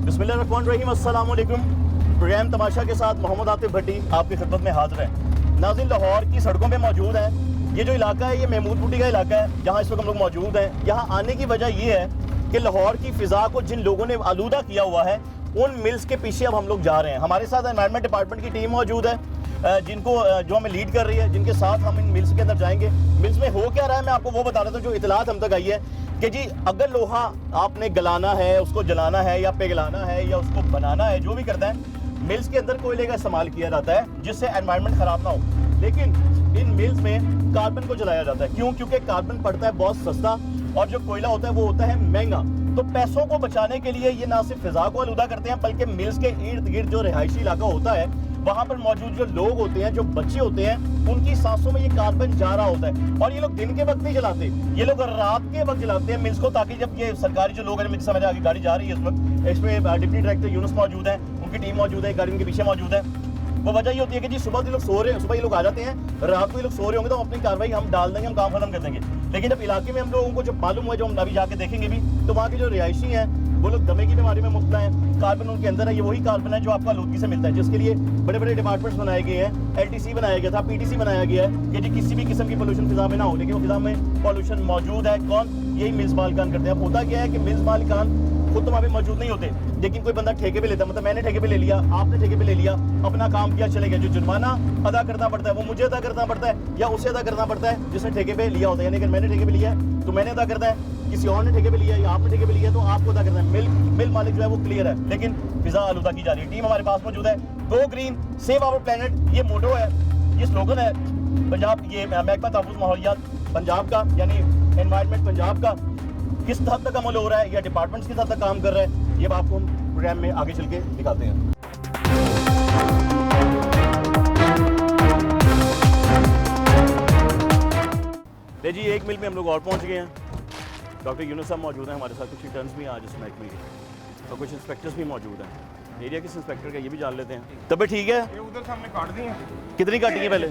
बिस्मिल्लाहिर्रहमानिर्रहीम, अस्सलाम वालेकुम। प्रोग्राम तमाशा के साथ मोहम्मद आतिफ भट्टी आपकी खिदमत में हाजिर है। नाज़रीन, लाहौर की सड़कों पे मौजूद है। ये जो इलाका है ये महमूद बूटी का इलाका है, जहाँ इस वक्त हम लोग मौजूद हैं। यहाँ आने की वजह ये है कि लाहौर की फ़िज़ा को जिन लोगों ने आलूदा किया हुआ है उन मिल्स के पीछे अब हम लोग जा रहे हैं। हमारे साथ एनवायरनमेंट डिपार्टमेंट की टीम मौजूद है, जो हमें लीड कर रही है, जिनके साथ हम इन मिल्स के अंदर जाएंगे। मिल्स में हो क्या रहा है मैं आपको वो बता देता हूँ जो इतलात हम तक आई है कि जी अगर लोहा आपने गलाना है, उसको जलाना है या पिघलाना है या उसको बनाना है, जो भी करता है, मिल्स के अंदर कोयले का इस्तेमाल किया जाता है जिससे एनवायरनमेंट ख़राब ना हो। लेकिन इन मिल्स में कार्बन को जलाया जाता है। क्यों? क्योंकि कार्बन पड़ता है बहुत सस्ता और जो कोयला होता है वो होता है महंगा। तो पैसों को बचाने के लिए ये ना सिर्फ फ़िज़ा को आलूदा करते हैं बल्कि मिल्स के इर्द गिर्द जो रिहायशी इलाका होता है वहाँ पर मौजूद जो लोग होते हैं, जो बच्चे होते हैं, उनकी सांसों में ये कार्बन जा रहा होता है। और ये लोग दिन के वक्त नहीं जलाते, ये लोग रात के वक्त जलाते हैं मिल्स को, ताकि जब ये सरकारी जो लोग हैं, मुझे समझ आगे गाड़ी जा रही है इस वक्त, इसमें डिप्टी डायरेक्टर यूनुस मौजूद है, उनकी टीम मौजूद है, गाड़ी उनके पीछे मौजूद है। वो वजह ये होती है कि जी सुबह ये लोग सो रहे हैं, सुबह ये लोग आ जाते हैं, रात को ये लोग सो रहे होंगे तो हम अपनी कार्रवाई हम डाल देंगे, हम काम खत्म कर देंगे। लेकिन जब इलाके में हम लोगों को जब मालूम हुआ, जो हम अभी जाके देखेंगे भी, तो वहाँ के जो रिहायशी हैं वो लोग दमे की बीमारी में मुब्तला हैं। कार्बन उनके अंदर है, ये वही कार्बन है जो आपको आलूदगी से मिलता है, जिसके लिए बड़े बड़े डिपार्टमेंट्स बनाए गए हैं। LTC बनाया गया था, PTC बनाया गया है कि जी किसी भी किस्म की पोल्यूशन फिजा में ना हो। लेकिन वो फिजा में पोल्यूशन मौजूद है। कौन? यही मिल्स मालिकान करते हैं। अब होता क्या है कि मिल्स मालिकान खुद तो वहाँ पे मौजूद नहीं होते, लेकिन कोई बंदा ठेके पे लेता है, मतलब मैंने ठेके पे ले लिया, आपने ठेके पे ले लिया, अपना काम किया, चले गए। जो जुर्माना अदा करना पड़ता है वो मुझे अदा करना पड़ता है या उसे अदा करना पड़ता है जिसने ठेके पे लिया होता है। यानी अगर मैंने ठेके पे लिया है तो मैंने अदा करना है, किसी और ने ठेके पे लिया या आपने ठेके पे लिया तो आपको अदा करना है। मिल मालिक जो है वो क्लियर है, लेकिन फिजा आलूदा की जा रही है। टीम हमारे पास मौजूद है। Go green save our planet, ये मोटो है, ये स्लोगन है पंजाब, ये महकमा तहफ़्फ़ुज़ माहौलियात पंजाब का, यानी एनवायरनमेंट पंजाब का। किस हद तक अमल हो रहा है या डिपार्टमेंट्स किस हद तक काम कर रहे हैं, ये आपको हम प्रोग्राम में आगे चल के दिखाते हैं। ले जी, एक मिल में हम लोग और पहुंच गए हैं। डॉक्टर यूनुस साहब मौजूद हैं हमारे साथ, कुछ रिटर्न्स भी आज इस महकमे के और कुछ इंस्पेक्टर्स भी मौजूद हैं। एरिया किस इंस्पेक्टर का ये भी जान लेते हैं। तब ठीक है, ये उधर से हमने काट दी है। कितनी काटी है पहले?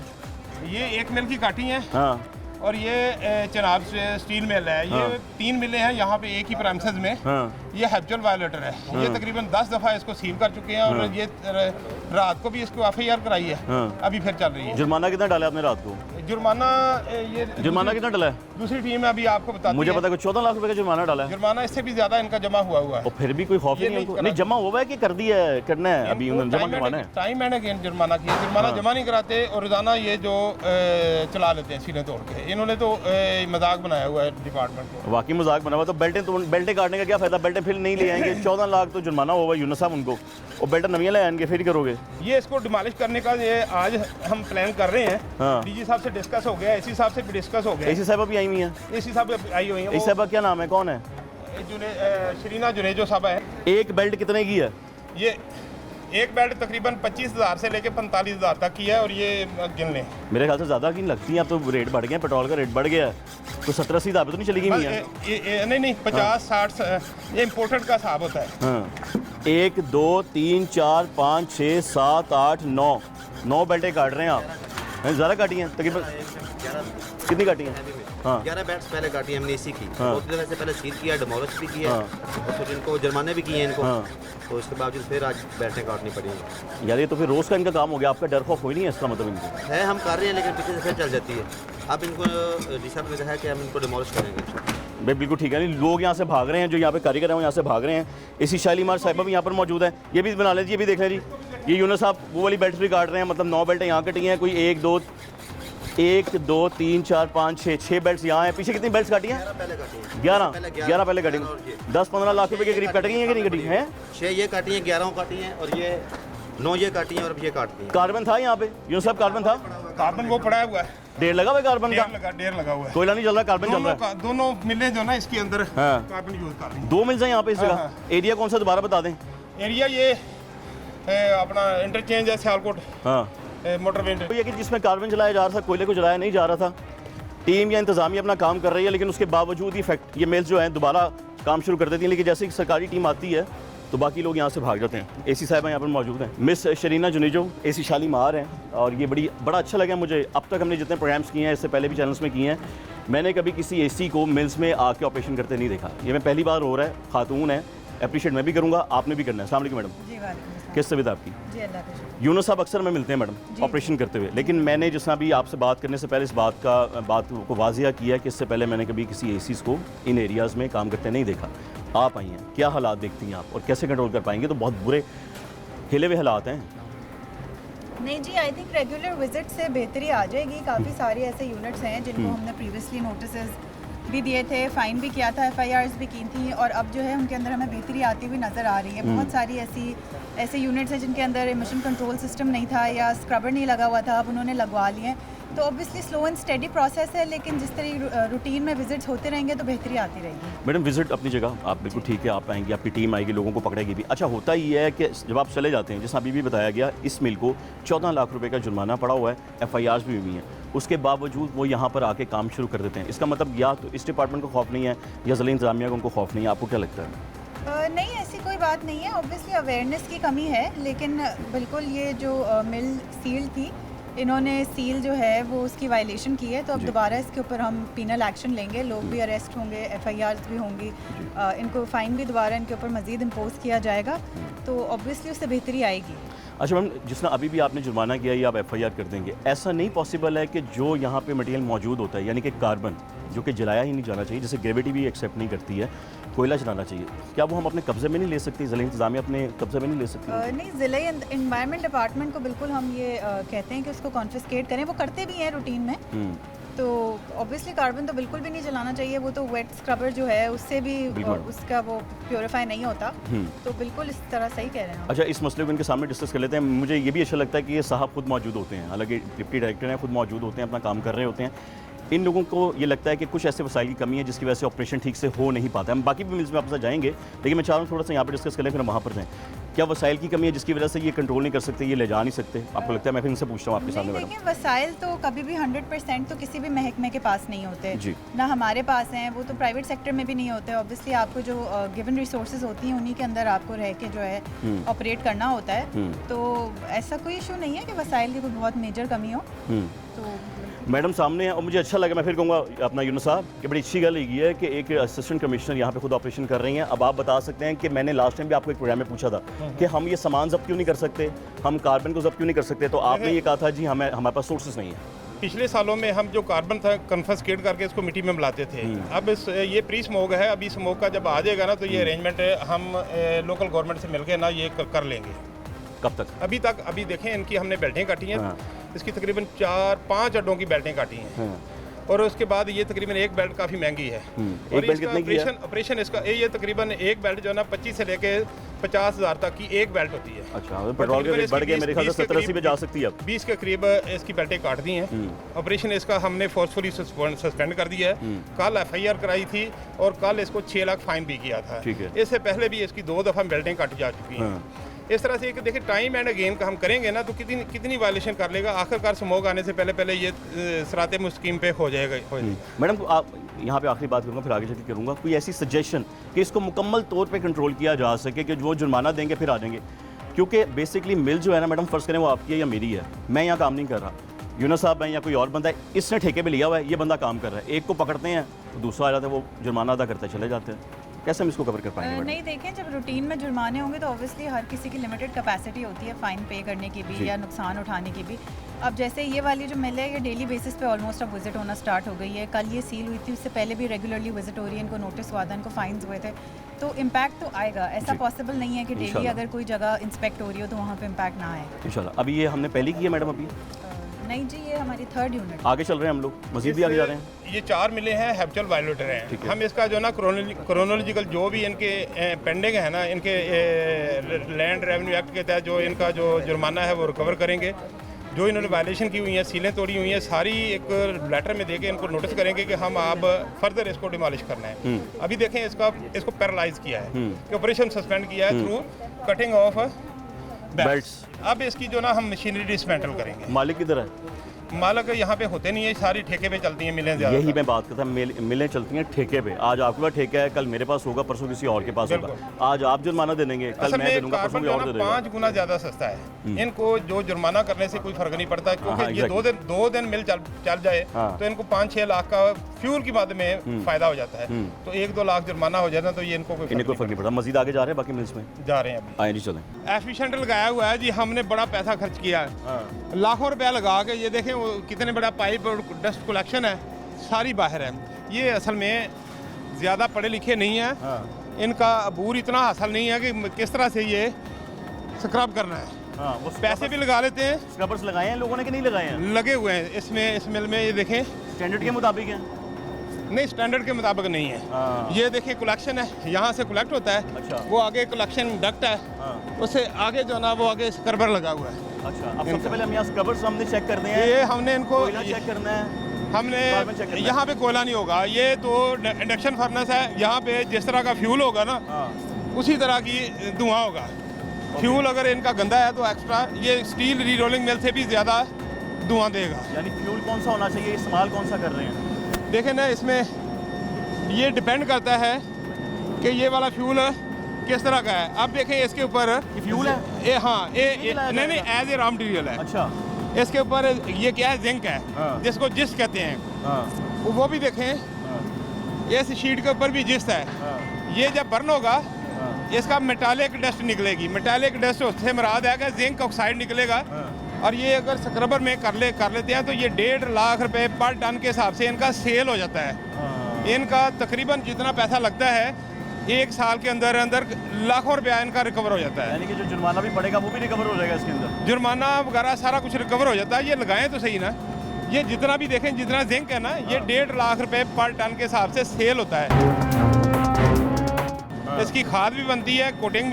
ये 1 मिल की काटी है। हाँ, और ये चनाब स्टील मिल है। ये 3 मिलें हैं यहाँ पे एक ही प्रेमिसेस में। हाँ, ये हैबिचुअल वायलेटर है। ये तकरीबन 10 दफ़ा इसको सील कर चुके हैं और ये रात को भी इसको FIR कराई है। अभी फिर चल रही है। जुर्माना कितना डाला आपने रात को? जुर्माना ये जुर्माना कितना डाला है? दूसरी टीम है, अभी आपको बताती मुझे है। पता है 14 लाख रुपए का जुर्माना डाला है। जुर्माना इससे भी ज्यादा इनका जमा हुआ है। और फिर भी कोई खौफ ये नहीं नहीं उनको? करा। नहीं, जमा हुआ है कि कर दिया है, करना है अभी, उन्होंने जमा करवाना है। टाइम मैंने जुर्माना किया, जुर्माना जमा नहीं कराते और रोजाना ये जो चला लेते हैं सीने तोड़ के। इन्होंने तो मजाक बनाया हुआ है डिपार्टमेंट को। वाकई मजाक बना हुआ। तो बेल्टें काटने का क्या फायदा? बेल्टें फिर नहीं ले आएंगे। 14 लाख तो जुर्माना होगा यूनुस साहब उनको, और बेल्टें नवियाँ ले आएंगे, फिर करोगे? ये इसको डिमॉलिश करने का ये आज हम प्लान कर रहे हैं। हाँ। DG साहब से डिस्कस हो गया, AC साहब से भी डिस्कस हो गया। AC साहबा भी आई हुई हैं। AC साहब आई हुई हैं। AC साहबा क्या नाम है, कौन है? शरीना जुनेजो साहब है। एक बेल्ट कितने की है? ये एक बेल्ट तकरीबन 25,000 से लेके 45,000 तक की है और ये गिन लें। मेरे ख्याल से ज़्यादा की लगती है। अब तो रेट बढ़ गए, पेट्रोल का रेट बढ़ गया है, तो 70-80 हज़ार तो नहीं चलेगी मियां? नहीं 50-60 ये इम्पोर्टेड का हिसाब होता है। हाँ, 1 2 3 4 5 6 7 8 9 बेल्टें काट रहे हैं आप। ज़्यादा काटी हैं तकरीबन? कितनी काटी हैं? हाँ, 11 बैट्स पहले काटी है हमने इसी की। हाँ। 2 दिन से पहले सील किया, डिमोलिश भी किया और फिर इनको जुर्माने भी किए हैं इनको। हाँ। तो इसके बावजूद फिर आज बैटें काटनी पड़ी यार ये तो फिर रोज़ का इनका काम हो गया। आपका डर खौफ हो ही नहीं है इसका मतलब इनको? है। हम कर रहे हैं लेकिन पीछे से फिर चल जाती है। अब इनको डी साहब ने कहा है कि हम इनको डिमोलिश करेंगे। भाई बिल्कुल ठीक है। नहीं, लोग यहाँ से भाग रहे हैं, जो यहाँ पे कारीगर हैं वो यहाँ से भाग रहे हैं। इसी शालीमार साहिबा भी यहाँ पर मौजूद है। ये भी बना लीजिए, ये भी देख लें जी। ये यूनुस साहब वो वाली बेल्ट भी काट रहे हैं, मतलब 9 बेल्टें यहाँ कटी हैं। कोई 1 2 3 4 5 6 बेल्ट्स यहाँ हैं। पीछे कितनी बेल्ट्स काटी हैं? 11 पहले काटी। 10-15 लाख रुपए के करीब कट गई हैं कि नहीं कटी हैं? 6 ये काटी हैं, 11 काटी हैं और ये 9 ये काटी हैं और अब ये काटती हैं। कार्बन था यहाँ पे यूनुस साहब? कार्बन था? कार्बन वो पड़ा हुआ है, ढेर लगा हुआ है कार्बन का? ढेर लगा हुआ है। कोयला नहीं जल रहा, कार्बन चल रहा है। दोनों मिलें जो ना इसके अंदर हाँ। कार्बन यूज कर रही हैं। 2 मिल्स हैं यहाँ पे इस जगह। एरिया कौन सा दोबारा बता दें? एरिया ये अपना इंटरचेंज है सियालकोट हाँ, मोटरवे। तो ये कि जिसमें कार्बन जलाया जा रहा था, कोयले को जलाया नहीं जा रहा था। टीम या इंतजामिया अपना काम कर रही है, लेकिन उसके बावजूद ये मिल्स जो हैं दोबारा काम शुरू कर देती हैं। लेकिन जैसे ही सरकारी टीम आती है तो बाकी लोग यहाँ से भाग जाते हैं। AC साहब यहाँ पर मौजूद हैं, मिस शरीना जुनेजो AC शालीमार हैं। और ये बड़ा अच्छा लगा मुझे। अब तक हमने जितने प्रोग्राम्स किए हैं, इससे पहले भी चैनल्स में किए हैं, मैंने कभी किसी AC को मिल्स में आके ऑपरेशन करते नहीं देखा। ये मैं पहली बार हो रहा है। खातून है, अप्रिशिएट मैं भी करूँगा, आपने भी करना है। अस्सलाम वालेकुम मैडम, जी वालेकुम अस्सलाम। किस तबीयत आपकी? जी अल्लाह का शुक्र। यूनुस साहब अक्सर में मिलते हैं मैडम ऑपरेशन करते हुए, लेकिन मैंने जिस तरह भी आपसे बात करने से पहले इस बात को वाजिया किया कि इससे पहले मैंने कभी किसी एसीज़ को इन एरियाज़ में काम करते नहीं देखा। आप आई हैं, क्या हालात देखती हैं आप और कैसे कंट्रोल कर पाएंगे? तो बहुत बुरे हिले हुए हालात हैं। नहीं जी, आई थिंक रेगुलर विजिट से बेहतरी आ जाएगी। काफ़ी सारे ऐसे यूनिट्स हैं जिनको हमने प्रीवियसली नोटिस भी दिए थे, फ़ाइन भी किया था, FIRs भी की थी, और अब जो है उनके अंदर हमें बेहतरी आती हुई नज़र आ रही है। बहुत सारी ऐसे यूनिट्स हैं जिनके अंदर एमिशन कंट्रोल सिस्टम नहीं था या स्क्रबर नहीं लगा हुआ था, अब उन्होंने लगवा लिए हैं। तो obviously slow and steady process है, लेकिन जिस तरह रूटीन में विजिट्स होते रहेंगे तो बेहतरी आती रहेगी। मैडम विजिट अपनी जगह, आप बिल्कुल ठीक है, आप आएंगी, आपकी टीम आएगी, लोगों को पकड़ेगी भी। अच्छा, होता ही है कि जब आप चले जाते हैं, जैसा अभी भी बताया गया, इस मिल को 14 लाख रुपए का जुर्माना पड़ा हुआ है, FIRs भी हुई हैं, उसके बावजूद वो यहाँ पर आके काम शुरू कर देते हैं। इसका मतलब या तो इस डिपार्टमेंट को खौफ नहीं है या ज़िला इंतज़ामिया को उनको खौफ नहीं है, आपको क्या लगता है? नहीं, ऐसी कोई बात नहीं है। ऑब्वियसली अवेयरनेस की कमी है, लेकिन बिल्कुल ये जो मिल सील थी, इन्होंने सील जो है वो उसकी वायलेशन की है, तो अब दोबारा इसके ऊपर हम पीनल एक्शन लेंगे, लोग भी अरेस्ट होंगे, FIRs भी होंगी, इनको फ़ाइन भी दोबारा इनके ऊपर मज़ीद इम्पोज किया जाएगा, तो ऑब्वियसली उससे बेहतरी आएगी। अच्छा मैम, जिस तरह अभी भी आपने जुर्माना किया या आप FIR कर देंगे, ऐसा नहीं पॉसिबल है कि जो यहाँ पे मटेरियल मौजूद होता है, यानी कि कार्बन जो कि जलाया ही नहीं जाना चाहिए, जैसे ग्रेविटी भी एक्सेप्ट नहीं करती है, कोयला जलाना चाहिए, क्या वो हम अपने कब्जे में नहीं ले सकते? ज़िला इंतज़ामिया अपने कब्जे में नहीं ले सकती? नहीं, ज़िला इन्वायरमेंट डिपार्टमेंट को बिल्कुल हम ये कहते हैं कि उसको कॉन्फिस्केट करें, वो करते भी हैं रूटीन में। तो ऑब्वियसली कार्बन तो बिल्कुल भी नहीं जलाना चाहिए, वो तो वेट स्क्रबर जो है उससे भी उसका वो प्योरीफाई नहीं होता, तो बिल्कुल इस तरह सही कह रहे हैं आप। अच्छा, इस मसले को इनके सामने डिस्कस कर लेते हैं। मुझे ये भी अच्छा लगता है कि ये साहब खुद मौजूद होते हैं, हालांकि डिप्टी डायरेक्टर हैं, खुद मौजूद होते हैं, अपना काम कर रहे होते हैं। इन लोगों को ये लगता है कि कुछ ऐसे वसाइल की कमी है जिसकी वजह से ऑपरेशन ठीक से हो नहीं पाता है। हम बाकी भी मिल्स में आपके साथ जाएंगे, लेकिन मैं चाह रहा हूँ थोड़ा सा यहाँ पर डिस्कस कर लें, फिर हम वहाँ पर जाएँ। क्या वसाइल की कमी है जिसकी वजह से ये कंट्रोल नहीं कर सकते, ये ले जा नहीं सकते? आपको लगता है? मैं फिर इनसे पूछता हूँ आपके सामने मैडम। देखिए, वसाइल तो कभी भी 100% तो किसी भी महकमे के पास नहीं होते जी। ना हमारे पास हैं, वो तो प्राइवेट सेक्टर में भी नहीं होते। ऑब्वियसली आपको जो गिवन रिसोर्सेज होती हैं उन्हीं के अंदर आपको रह के जो है ऑपरेट करना होता है, तो ऐसा कोई इशू नहीं है कि वसाइल की कोई बहुत मेजर कमी हो। तो मैडम सामने है, और मुझे अच्छा लगा, मैं फिर कहूँगा अपना यूनुस साहब कि बड़ी अच्छी गल ये है कि एक असिस्टेंट कमिश्नर यहाँ पे खुद ऑपरेशन कर रही हैं। अब आप बता सकते हैं कि मैंने लास्ट टाइम भी आपको एक प्रोग्राम में पूछा था कि हम ये सामान जब्त क्यों नहीं कर सकते, हम कार्बन को जब्त क्यों नहीं कर सकते, तो आपने ये कहा था जी हमारे पास सोर्सेज नहीं है। पिछले सालों में हम जो कार्बन था कन्फिस्केट करके इसको मिट्टी में मिलाते थे। अब ये प्री स्मोक है, अभी स्मोक का जब आ जाएगा ना, तो ये अरेंजमेंट हम लोकल गवर्नमेंट से मिलकर ना ये कर लेंगे। कब तक? अभी देखें, इनकी हमने बेल्टें काटी हैं, इसकी तकरीबन 4-5 अड्डों की बेल्टें काटी हैं, और उसके बाद ये तकरीबन एक बेल्ट काफ़ी महंगी है। एक बेल्ट कितने की है? ऑपरेशन इसका ये तकरीबन एक बेल्ट जो है ना 25 से लेके 50,000 तक की एक बेल्ट होती है। अच्छा, पेट्रोल के रेट बढ़ गए, मेरे ख्याल से 70-80 पे जा सकती है अब। 20 के करीब इसकी बेल्टें काट दी हैं। ऑपरेशन इसका हमने फोर्सफुली सस्पेंड कर दिया है। कल FIR कराई थी और कल इसको 6 लाख फाइन भी किया था। इससे पहले भी इसकी 2 दफ़ा बेल्टें काटी जा चुकी हैं। इस तरह से देखिए, टाइम एंड अगेन का हम करेंगे ना, तो कितनी वायलेशन कर लेगा। आखिरकार स्मोक आने से पहले ये सराते मुस्तकीम पे हो जाएगा। मैडम, आप यहाँ पे आखिरी बात करूँगा, फिर आगे चलकर करूँगा, कोई ऐसी सजेशन कि इसको मुकम्मल तौर पे कंट्रोल किया जा सके कि वो जुर्माना देंगे फिर आ जाएंगे? क्योंकि बेसिकली मिल जो है ना मैडम, फ़र्ज़ करें वो आपकी है या मेरी है, मैं यहाँ काम नहीं कर रहा, यूनुस साहब है या कोई और बंदा है, इसने ठेके पे लिया हुआ है, ये बंदा काम कर रहा है, एक को पकड़ते हैं तो दूसरा आ जाता है, वो जुर्माना अदा करते चले जाते हैं। कैसे हम इसको कवर कर पाएंगे? नहीं, देखें, जब रूटीन में जुर्माने होंगे तो ऑब्वियसली हर किसी की लिमिटेड कैपेसिटी होती है फ़ाइन पे करने की भी या नुकसान उठाने की भी। अब जैसे ये वाली जो मिल है, ये डेली बेसिस पे ऑलमोस्ट अब विजिट होना स्टार्ट हो गई है। कल ये सील हुई थी, उससे पहले भी रेगुलरली विजिट हो रही है, इनको नोटिस हुआ था, इनको फाइन्स हुए थे, तो इम्पैक्ट तो आएगा। ऐसा पॉसिबल नहीं है कि डेली अगर कोई जगह इंस्पेक्ट हो रही हो तो वहाँ पे इम्पैक्ट ना आए। इंशाल्लाह। अभी ये हमने पहली की है मैडम? अभी नहीं जी, ये हमारी 3rd यूनिट। आगे चल रहे हैं हम लोग, मजीद भी आगे जा रहे हैं। ये 4 मिले हैं हैबिचुअल वायलेटर हैं। हम इसका जो ना क्रोनोलॉजिकल जो भी इनके पेंडिंग है ना, इनके लैंड रेवेन्यू एक्ट के तहत जो इनका जो जुर्माना है वो रिकवर करेंगे। जो इन्होंने वायलेशन की हुई है, सीलें तोड़ी हुई हैं, सारी एक लेटर में देके इनको नोटिस करेंगे कि हम आप फर्दर इसको डिमोलिश करना है। अभी देखें, इसको पैरालाइज किया है कि ऑपरेशन सस्पेंड किया है थ्रू कटिंग ऑफ बेल्ट्स। अब इसकी जो ना हम मशीनरी डिसमेंटल करेंगे। मालिक किधर है? मालक यहाँ पे होते नहीं है, सारी ठेके पे चलती हैं मिलें ज़्यादा। यही मैं बात करता हूँ, मिलें चलती हैं ठेके पे। आज आपके पास ठेका है, कल मेरे पास होगा, परसों किसी और के पास होगा। आज आप जुर्माना दे देंगे, कल मैं दे दूंगा, परसों कोई और दे देगा। 5 गुना ज़्यादा सस्ता है। इनको जो जुर्माना करने से कोई फर्क नहीं पड़ता, क्योंकि ये 2 दिन मिल चल जाए तो इनको 5-6 लाख का फ्यूल की बात में फ़ायदा हो जाता है। तो 1-2 लाख जुर्माना हो जाता है तो ये इनको कोई फर्क नहीं पड़ता। मजीद आगे जा रहे हैं बाकी मिल्स में, जा रहे हैं अभी। आए जी चलें। एफिशिएंट लगाया हुआ है जी, हमने बड़ा पैसा खर्च किया है, लाखों रुपया लगा के। ये देखें वो कितने बड़ा पाइप और डस्ट कलेक्शन है, सारी बाहर है। ये असल में ज़्यादा पढ़े लिखे नहीं हैं, इनका अबूर इतना हासिल नहीं है कि किस तरह से ये स्क्रब करना है। वो पैसे भी लगा लेते हैं। स्क्रबर्स लगाए हैं लोगों ने कि नहीं लगाए हैं? लगे हुए हैं इसमें, इस मिल में। ये देखें स्टैंडर्ड के मुताबिक है? नहीं, स्टैंडर्ड के मुताबिक नहीं है। ये देखिए कलेक्शन है, यहाँ से कलेक्ट होता है। अच्छा। वो आगे कलेक्शन डक्ट है, उससे आगे जो ना वो आगे स्क्रबर लगा हुआ है। अच्छा, अब सबसे पहले हम यहाँ स्क्रबर्स हमने चेक करने हैं। ये हमने इनको कोयला चेक करना है, हमने कार्बन चेक करना है। यहाँ पे कोयला नहीं होगा, ये तो इंडक्शन फर्नेस है। यहाँ पे जिस तरह का फ्यूल होगा ना, उसी तरह की धुआं होगा। फ्यूल अगर इनका गंदा है तो एक्स्ट्रा ये स्टील री रोलिंग मिल से भी ज़्यादा धुआं देगा। यानी फ्यूल कौन सा होना चाहिए, इस्तेमाल कौन सा कर रहे हैं? देखें ना, इसमें ये डिपेंड करता है कि ये वाला फ्यूल किस तरह का है। अब देखें इसके ऊपर ये फ्यूल है? नहीं, एज ए रॉ मटीरियल है। अच्छा, इसके ऊपर ये क्या है, जिंक है, जिसको जिस्ट कहते हैं। वो भी देखें, इस शीट के ऊपर भी जिस्ट है। ये जब बर्न होगा इसका मेटालिक डस्ट निकलेगी। मेटालिक डस्ट उससे मुराद है कि जिंक ऑक्साइड निकलेगा। और ये अगर स्क्रबर में कर लेते हैं तो ये 1.5 लाख रुपए पर टन के हिसाब से इनका सेल हो जाता है। इनका तकरीबन जितना पैसा लगता है 1 साल के अंदर अंदर लाखों रुपया इनका रिकवर हो जाता है। यानी कि जो जुर्माना भी पड़ेगा वो भी रिकवर हो जाएगा इसके अंदर? जुर्माना वगैरह सारा कुछ रिकवर हो जाता है। ये लगाएं तो सही ना, ये जितना भी देखें, जितना जिंक है ना, ये 1.5 लाख रुपए पर टन के हिसाब से सेल होता है। इसकी खाद भी बनती है, कोटिंग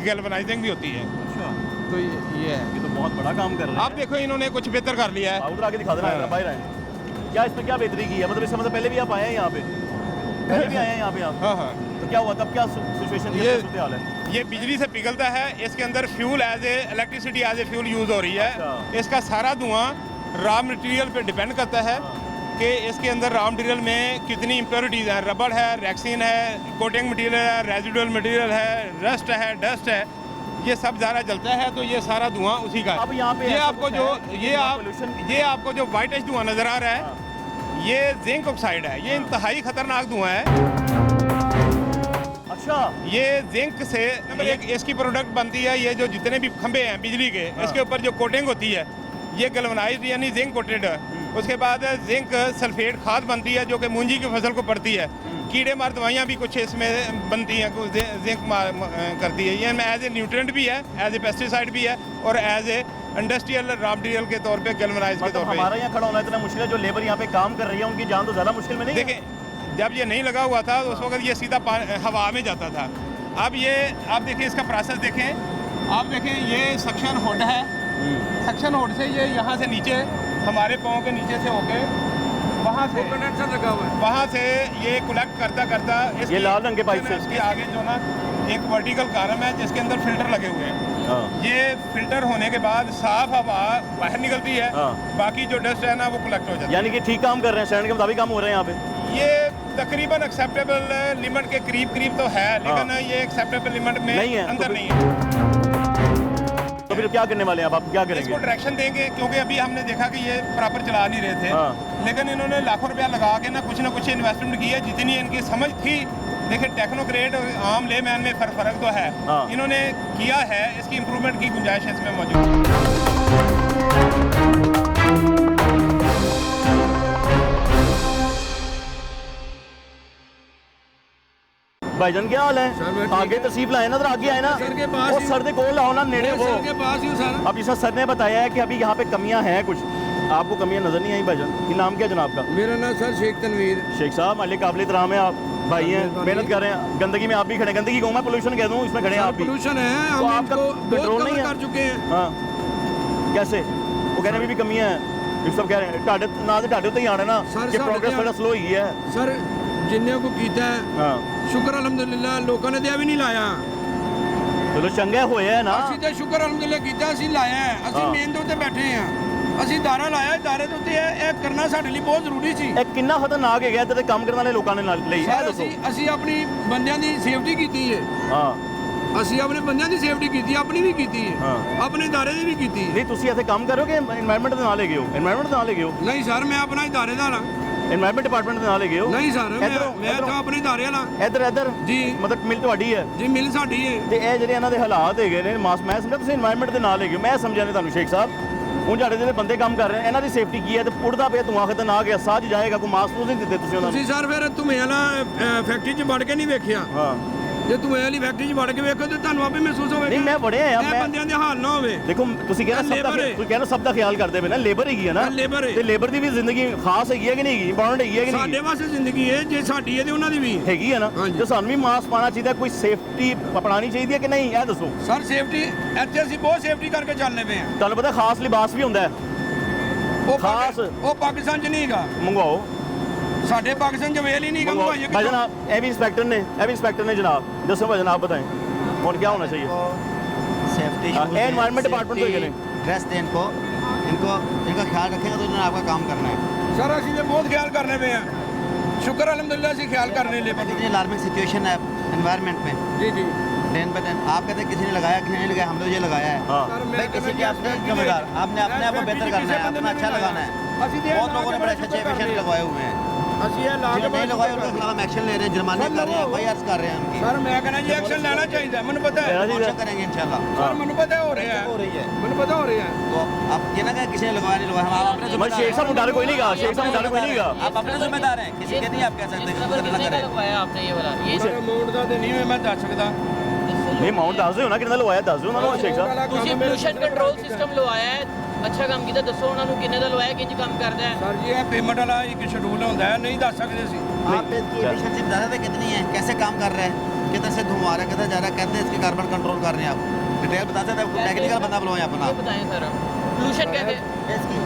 गैल्वेनाइजिंग भी होती है। अच्छा, तो ये है। ये तो बहुत बड़ा काम कर रहे हैं। आप देखो इन्होंने कुछ बेहतर कर लिया है। उधर आगे दिखा देना, बाहर आए। क्या इसमें क्या बेहतरी की है? मतलब इससे मतलब पहले भी आप आए हैं यहाँ पे? पहले भी आए हैं यहाँ पे आप? हाँ हाँ। तो क्या हुआ तब, क्या सिचुएशन थी, क्या हाल है? ये बिजली से पिघलता है, इसके अंदर fuel as a electricity as a fuel use हो रही है। अच्छा। इसका सारा धुआं रॉ मटेरियल पे डिपेंड करता है कि इसके अंदर रॉ मटेरियल में कितनी इम्प्योरिटीज़ हैं। रबड़ है, रेक्सिन है, कोटिंग मटेरियल है, रेजिडुअल मटेरियल है, रस्ट है, डस्ट है, ये सब ज़्यादा जलता है तो ये सारा धुआं उसी का है। अब यहाँ पे ये ऐसा आपको कुछ जो है, ये आपको जो वाइटिश धुआं नज़र आ रहा है, ये जिंक ऑक्साइड है। ये इंतहाई खतरनाक धुआं है। अच्छा, ये जिंक से एक इसकी प्रोडक्ट बनती है। ये जो जितने भी खंभे हैं बिजली के, इसके ऊपर जो कोटिंग होती है ये गैल्वेनाइज्ड यानी जिंक कोटेड है। उसके बाद जिंक सल्फेट खाद बनती है जो कि मूंजी की फसल को पड़ती है। कीड़े मार दवाइयाँ भी कुछ इसमें बनती हैं, कुछ जिंक करती है। ये एज ए न्यूट्रेंट भी है, एज ए पेस्टिसाइड भी है और as a industrial raw material के तौर पे गैल्वेनाइज के तौर पे। हमारा यहाँ खड़ा होना इतना मुश्किल है, जो लेबर यहाँ पे काम कर रही है उनकी जान तो ज़्यादा मुश्किल में नहीं है? देखें, जब ये नहीं लगा हुआ था तो उस वक्त ये सीधा हवा में जाता था। अब ये आप देखें, इसका प्रोसेस देखें। आप देखें, ये सक्शन हुड है। सक्शन हुड से ये यहाँ से नीचे हमारे पाँव के नीचे से होके वहाँ से कंडेंसर लगा हुआ है, वहाँ से ये कलेक्ट करता करता ये लाल रंग के पाइप से इसके आगे जो ना एक वर्टिकल कॉलम है जिसके अंदर फिल्टर लगे हुए हैं। ये फिल्टर होने के बाद साफ हवा बाहर निकलती है, बाकी जो डस्ट है ना वो कलेक्ट हो जाता है। यानी कि ठीक काम कर रहे हैं, स्टैंडर्ड के मुताबिक काम हो रहे हैं यहाँ पे? ये तकरीबन एक्सेप्टेबल लिमिट के करीब तो है, लेकिन ये एक्सेप्टेबल लिमिट में नहीं है, अंदर नहीं है। तो फिर क्या करने वाले हैं आप क्या करेंगे? इसको डायरेक्शन देंगे, क्योंकि अभी हमने देखा कि ये प्रॉपर चला नहीं रहे थे। लेकिन इन्होंने लाखों रुपया लगा के ना कुछ इन्वेस्टमेंट की है, जितनी इनकी समझ थी। देखिए, टेक्नोक्रेट और आम लेमैन में फ़र्क तो है। इन्होंने किया है, इसकी इम्प्रूवमेंट की गुंजाइश इसमें मौजूद है। भाईजान क्या हाल है? आगे तसीब लाए ना, तो आगे आए ना, और सर दे कोल आओ ना, नेड़े वो अब इस सर ने बताया है कि अभी यहाँ पे कमियां हैं कुछ। आपको कमियां नजर नहीं आई भाईजान? ये नाम क्या जनाब का? मेरा नाम सर शेख तनवीर। शेख साहब, मालिक काबिल इतराम है, आप भाई हैं, मेहनत कर रहे हैं। गंदगी में आप भी खड़े, गंदगी कहूँ मैं, पोल्यूशन कह दूँ, इसमें खड़े हैं आप भी। पोल्यूशन है, तो हम आपका इनको कंट्रोल नहीं है? कर चुके हैं। हाँ, कैसे? वो कह रहे हैं भी कमियां हैं, ये सब कह रहे हैं। टाडे ना टाडे उत्ते ही आना ना कि प्रोग्रेस थोड़ा स्लो ही है सर। जिन्ने को कीता है शुक्र अल्हम्दुलिल्लाह, लोगों ने दिया भी नहीं लाया। चलो चंगे होए है ना, ਅਸੀਂ ਤੇ ਸ਼ੁਕਰ ਅਲਹਮਦੁਲਿल्लाह ਕੀਤਾ, ਅਸੀਂ ਲਾਇਆ ਹੈ। ਅਸੀਂ ਮੇਨ ਤੋਂ ਤੇ ਬੈਠੇ ਆ। ਅਸੀਂ ਦਾਰਾ ਲਾਇਆ, ਦਾਰੇ ਦੇ ਉੱਤੇ ਇਹ ਕਰਨਾ ਸਾਡੇ ਲਈ ਬਹੁਤ ਜ਼ਰੂਰੀ ਸੀ। ਇਹ ਕਿੰਨਾ ਖਤਰਨਾਕ ਹੈਗਾ ਇੱਧਰ ਦੇ ਕੰਮ ਕਰਨ ਵਾਲੇ ਲੋਕਾਂ ਨੇ ਨਾਲ ਲਈ ਇਹ ਸਰ ਦੱਸੋ। ਅਸੀਂ ਆਪਣੀ ਬੰਦਿਆਂ ਦੀ ਸੇਫਟੀ ਕੀਤੀ ਹੈ, ਹਾਂ ਅਸੀਂ ਆਪਣੇ ਬੰਦਿਆਂ ਦੀ ਸੇਫਟੀ ਕੀਤੀ, ਆਪਣੀ ਵੀ ਕੀਤੀ ਹੈ, ਹਾਂ। ਆਪਣੇ ਦਾਰੇ ਦੀ ਵੀ ਕੀਤੀ ਹੈ। ਨਹੀਂ ਤੁਸੀਂ ਇੱਥੇ ਕੰਮ ਕਰੋਗੇ এনवायरमेंट ਦੇ ਨਾਲ ਹੈਗੇ ਹੋ, এনवायरमेंट ਦੇ ਨਾਲ ਹੈਗੇ ਹੋ, ਨਹੀਂ ਸਰ ਮੈਂ ਆਪਣਾ ਦਾਰੇ ਦਾ ਲਾਂ। এনवायरमेंट ਡਿਪਾਰਟਮੈਂਟ ਦੇ ਨਾਲ ਹੈਗੇ ਹੋ। ਨਹੀਂ ਸਰ ਮੈਂ ਇੱਧਰੋਂ- ਤਾਂ ਆਪਣੇ ਦਾਰੇ ਵਾਲਾ ਇੱਧਰ ਜੀ, ਮਤਲਬ ਮਿਲ ਤੁਹਾਡੀ ਹੈ ਜੀ ਮਿਲ ਸਾਡੀ ਹੈ। ਤੇ ਇਹ ਜਿਹੜੇ ਇਹਨਾਂ ਦੇ ਹਾਲਾਤ ਹੈਗੇ ਨੇ ਮੈਂ ਸਮਝਿਆ ਤੁਸੀਂ এনवायरमेंट ਦੇ ਨਾਲ ਹੈਗੇ ਹੋ। ਮੈਂ ਸਮਝਿਆ ਨਹੀਂ ਤੁਹਾਨੂੰ ਸ਼ੇਖ ਸਾਹਿਬ, ਹੁਣ ਜਿਹੜੇ ਜਿਹੜੇ ਬੰਦੇ ਕੰਮ ਕਰ ਰਹੇ ਨੇ ਇਹਨਾਂ ਦੀ ਸੇਫਟੀ ਕੀ ਹੈ ਤੇ ਉੜਦਾ ਪਿਆ ਧੂਆਂ ਖਤਰਨਾਕ ਹੈ, ਸਾਹ 'ਚ ਜਾਏਗਾ, ਕੋਈ ਮਾਸਕ ਨਹੀਂ ਦਿੱਤੇ ਤੁਸੀਂ ਉਹਨਾਂ ਨੂੰ। ਤੁਸੀਂ ਸਰ ਫਿਰ ਧੂਏ ਵਾਲਾ ਫੈਕਟਰੀ 'ਚ ਵੜ ਕੇ ਨਹੀਂ ਵੇਖਿਆ? ਹਾਂ ਜੇ ਧੂਏ ਵਾਲੀ ਫੈਕਟਰੀ 'ਚ ਵੜ ਕੇ ਵੇਖੋ ਤੇ ਤੁਹਾਨੂੰ ਆਪੇ ਮਹਿਸੂਸ ਹੋਵੇਗਾ। ਨਹੀਂ ਮੈਂ ਬੜਿਆ ਆ ਇਹ ਮੈਂ ਬੰਦਿਆਂ ਦੇ ਹਾਲ ਨਾ ਹੋਵੇ। ਦੇਖੋ ਤੁਸੀਂ ਕਹਿੰਦੇ ਸਭ ਦਾ labor ਹੈ। ਤੁਸੀਂ ਕਹਿੰਦੇ ਸਭ ਦਾ ਖਿਆਲ ਕਰਦੇ ਪਏ ਨਾ, ਲੇਬਰ ਹੈਗੀ ਹੈ ਨਾ, ਇਹ labor ਹੈ। ਤੇ ਲੇਬਰ ਦੀ ਵੀ ਜ਼ਿੰਦਗੀ ਖਾਸ ਹੈਗੀ ਹੈ ਕਿ ਨਹੀਂ ਹੈਗੀ, ਇੰਪੋਰਟੈਂਟ ਹੈਗੀ ਹੈ ਕਿ ਸਾਡੇ ਨਹੀਂ ਵਾਸਤੇ ਜ਼ਿੰਦਗੀ ਹੈ, ਜੇ ਸਾਡੀ ਹੈ ਤੇ ਉਹਨਾਂ ਦੀ ਵੀ ਹੈ। ਹੈਗੀ ਹੈ ਨਾ, ਹਾਂਜੀ। ਤੇ ਸਾਨੂੰ ਵੀ ਮਾਸਕ ਪਾਉਣਾ ਚਾਹੀਦਾ, ਕੋਈ ਸੇਫਟੀ ਅਪਣਾਉਣੀ ਚਾਹੀਦੀ ਹੈ ਕਿ ਨਹੀਂ, ਇਹ ਦੱਸੋ। ਸਰ ਸੇਫਟੀ ਇੱਥੇ ਅਸੀਂ ਬਹੁਤ ਸੇਫਟੀ ਕਰਕੇ ਚੱਲਦੇ ਪਏ ਹਾਂ। ਤੁਹਾਨੂੰ ਪਤਾ ਖਾਸ ਲਿਬਾਸ ਵੀ ਹੁੰਦਾ ਹੈ, ਖਾਸ। ਉਹ ਪਾਕਿਸਤਾਨ 'ਚ ਨਹੀਂ ਹੈਗਾ, ਮੰਗਵਾਓ ਸਾਡੇ ਪਾਕਿਸਤਾਨ 'ਚ ਵੇਲ ही नहीं का मंगवाओ। भाई भाई जनाब ये भी इंस्पेक्टर ने जनाब दसो भाई जनाब बताएं और क्या होना चाहिए। सेफ्टी हाँ, ये environment department तो ये नहीं। ड्रेस दें इनको इनका ख्याल रखेंगे तो इन्होंने आपका काम करना है। सर ਅਸੀਂ ਤੇ ਬਹੁਤ ਖਿਆਲ ਕਰਨੇ ਪਏ ਆ, ਸ਼ੁਕਰ अल्हम्दुलिल्लाह ਅਸੀਂ ਖਿਆल करने ले कितनी अलार्मिंग सिचुएशन है एनवायरनमेंट में, जी जी। दिन ब दिन आप कहते हैं किसी ने लगाया, किसी ने नहीं लगाया, हमने ये लगाया है। हाँ सर भाई किसी के आपने जिम्मेदार, आपने अपने आप को बेहतर करना है, अपना अच्छा लगाना है। बहुत लोगों ने बड़े अच्छे पेशेंट लगवाए हुए हैं, ਅਸੀਂ ਇਹ ਲਾ ਕੇ जिन्हें नहीं लगवाए उनके खिलाफ हम एक्शन ले रहे हैं, जुर्माने कर रहे हैं, FIRs कर रहे हैं उनकी। ਸਰ ਮੈਂ ਕਹਿੰਦਾ ਜੀ ਐਕਸ਼ਨ ਲੈਣਾ ਚਾਹੀਦਾ, ਮੈਨੂੰ ਪਤਾ ਹੈ मोर्चा करेंगे इंशाल्लाह। ਸਰ, ਮੈਨੂੰ ਪਤਾ ਹੋ ਰਿਹਾ हो ਹੈ, रही है ਮੈਨੂੰ ਪਤਾ ਹੋ ਰਿਹਾ ਹੈ। तो आप ये ना कहें किसी ने लगवाया नहीं लगवाया, हम अपने मैं जिम्मेदार शेख साहब मुताबिक कोई नहीं कहा, शेख साहब मुताबिक कोई नहीं कहा। आप अपने जिम्मेदार हैं, किसी के नहीं आप कह सकते कि किसी ने ना करें। लगवाया आपने ये वाला ये ਸਰ ਅਮਾਉਂਟ ਦਾ ਤੇ ਨਹੀਂ ਮੈਂ ਦੱਸ ਸਕਦਾ। नहीं माउंट दस दो ना कितना लवाया, दस दो ना शेख साहब। ਤੁਸੀਂ ਪੋਲੂਸ਼ਨ ਕੰਟਰੋਲ ਸਿਸਟਮ ਲਵਾਇਆ ਹੈ, ਅੱਛਾ ਕੰਮ ਕੀਤਾ, ਦੱਸੋ ਉਹਨਾਂ ਨੂੰ ਕਿੰਨੇ ਦਾ ਲਵਾਇਆ, ਕਿੰਜ ਕੰਮ ਕਰਦਾ ਹੈ। ਸਰ ਜੀ ਇਹ ਪੇਮੈਂਟ ਵਾਲਾ ਇੱਕ ਸ਼ਡਿਊਲ ਹੁੰਦਾ है, नहीं दस सकते ਸੀ। आप इसकी एफिशिएंसी बता सकते कितनी है, कैसे काम कर रहे हैं, किधर से धुआं आ रहा है, किधर जा रहा है, कैसे इसकी कार्बन कंट्रोल कर रहे हैं आप डिटेल बता सकते हैं। टेक्निकल बंदा बुलाओ अपना ये बताएं सर, पोलूशन कैसे इसकी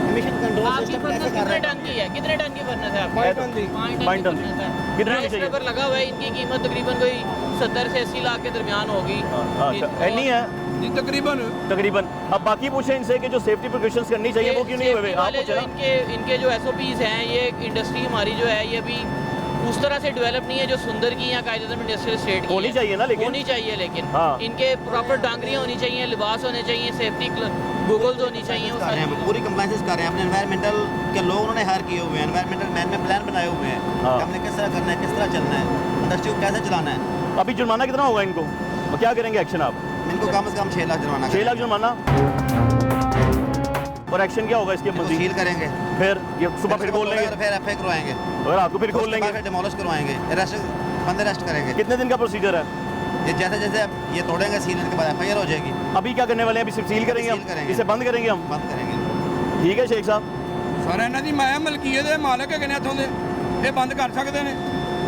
एमिशन कंट्रोल आपकी सिस्टम फर्नेस कैसे कर कितने रहे टन की है, कितने टन की फर्नेस है आपकी? 5 टन दी। 5 टन की। कितने की चाहिए? पर लगा हुआ है, इनकी कीमत तकरीबन कोई 70 से 80 लाख के दरमियान होगी। अच्छा नहीं है जी तकरीबन तकरीबन। अब बाकी पूछे इनसे कि जो सेफ्टी प्रिकॉशंस करनी चाहिए वो क्यों नहीं हुए, आप वाले पूछे जो ना। इनके जो SOPs हैं, ये इंडस्ट्री हमारी जो है ये अभी उस तरह से डेवलप नहीं है जो सुंदर की या कायदेमंद इंडस्ट्रियल स्टेट की होनी है। चाहिए ना, लेकिन होनी चाहिए, लेकिन हाँ। इनके प्रॉपर डांगरियाँ होनी चाहिए, लिबास होने चाहिए, सेफ्टी गूगल्स होनी चाहिए, वो कर रहे सारी हैं, पूरी कंप्लाइंसेस कर रहे हैं। अपने एनवायरमेंटल के लोग उन्होंने हायर किए हुए हैं, एनवायरमेंटल मैन में प्लान बनाए हुए हैं हाँ। कि हमने किस तरह करना है, किस तरह चलना है, इंडस्ट्री को कैसे चलाना है। अभी जुर्माना कितना होगा इनको, और क्या करेंगे एक्शन आप? इनको कम से कम 6 लाख जुर्माना 6 लाख जुर्माना, और एक्शन क्या होगा इसके मजीद? सील करेंगे, फिर ये सुबह फिर खोल लेंगे, फिर एफआई करवाएंगे, और रात को फिर खोल लेंगे। फिर डिमोलिश करवाएंगे, बंदे अरेस्ट करेंगे। कितने दिन का प्रोसीजर है? ये जैसे जैसे ये तोड़ेंगे सील के बाद एफआईआर हो जाएगी, अभी क्या करने वाले हैं? अभी सिर्फ सील करेंगे सील हम, करेंगे। इसे बंद करेंगे हम। बंद करेंगे। ठीक है शेख साहब। ਸਰ ਇਹਨਾਂ ਦੀ ਮੈਂ ਮਲਕੀਅਤ ਦੇ ਮਾਲਕ ਹੈਗੇ ਨੇ ਇੱਥੋਂ ਦੇ, ਇਹ ਬੰਦ ਕਰ ਸਕਦੇ ਨੇ।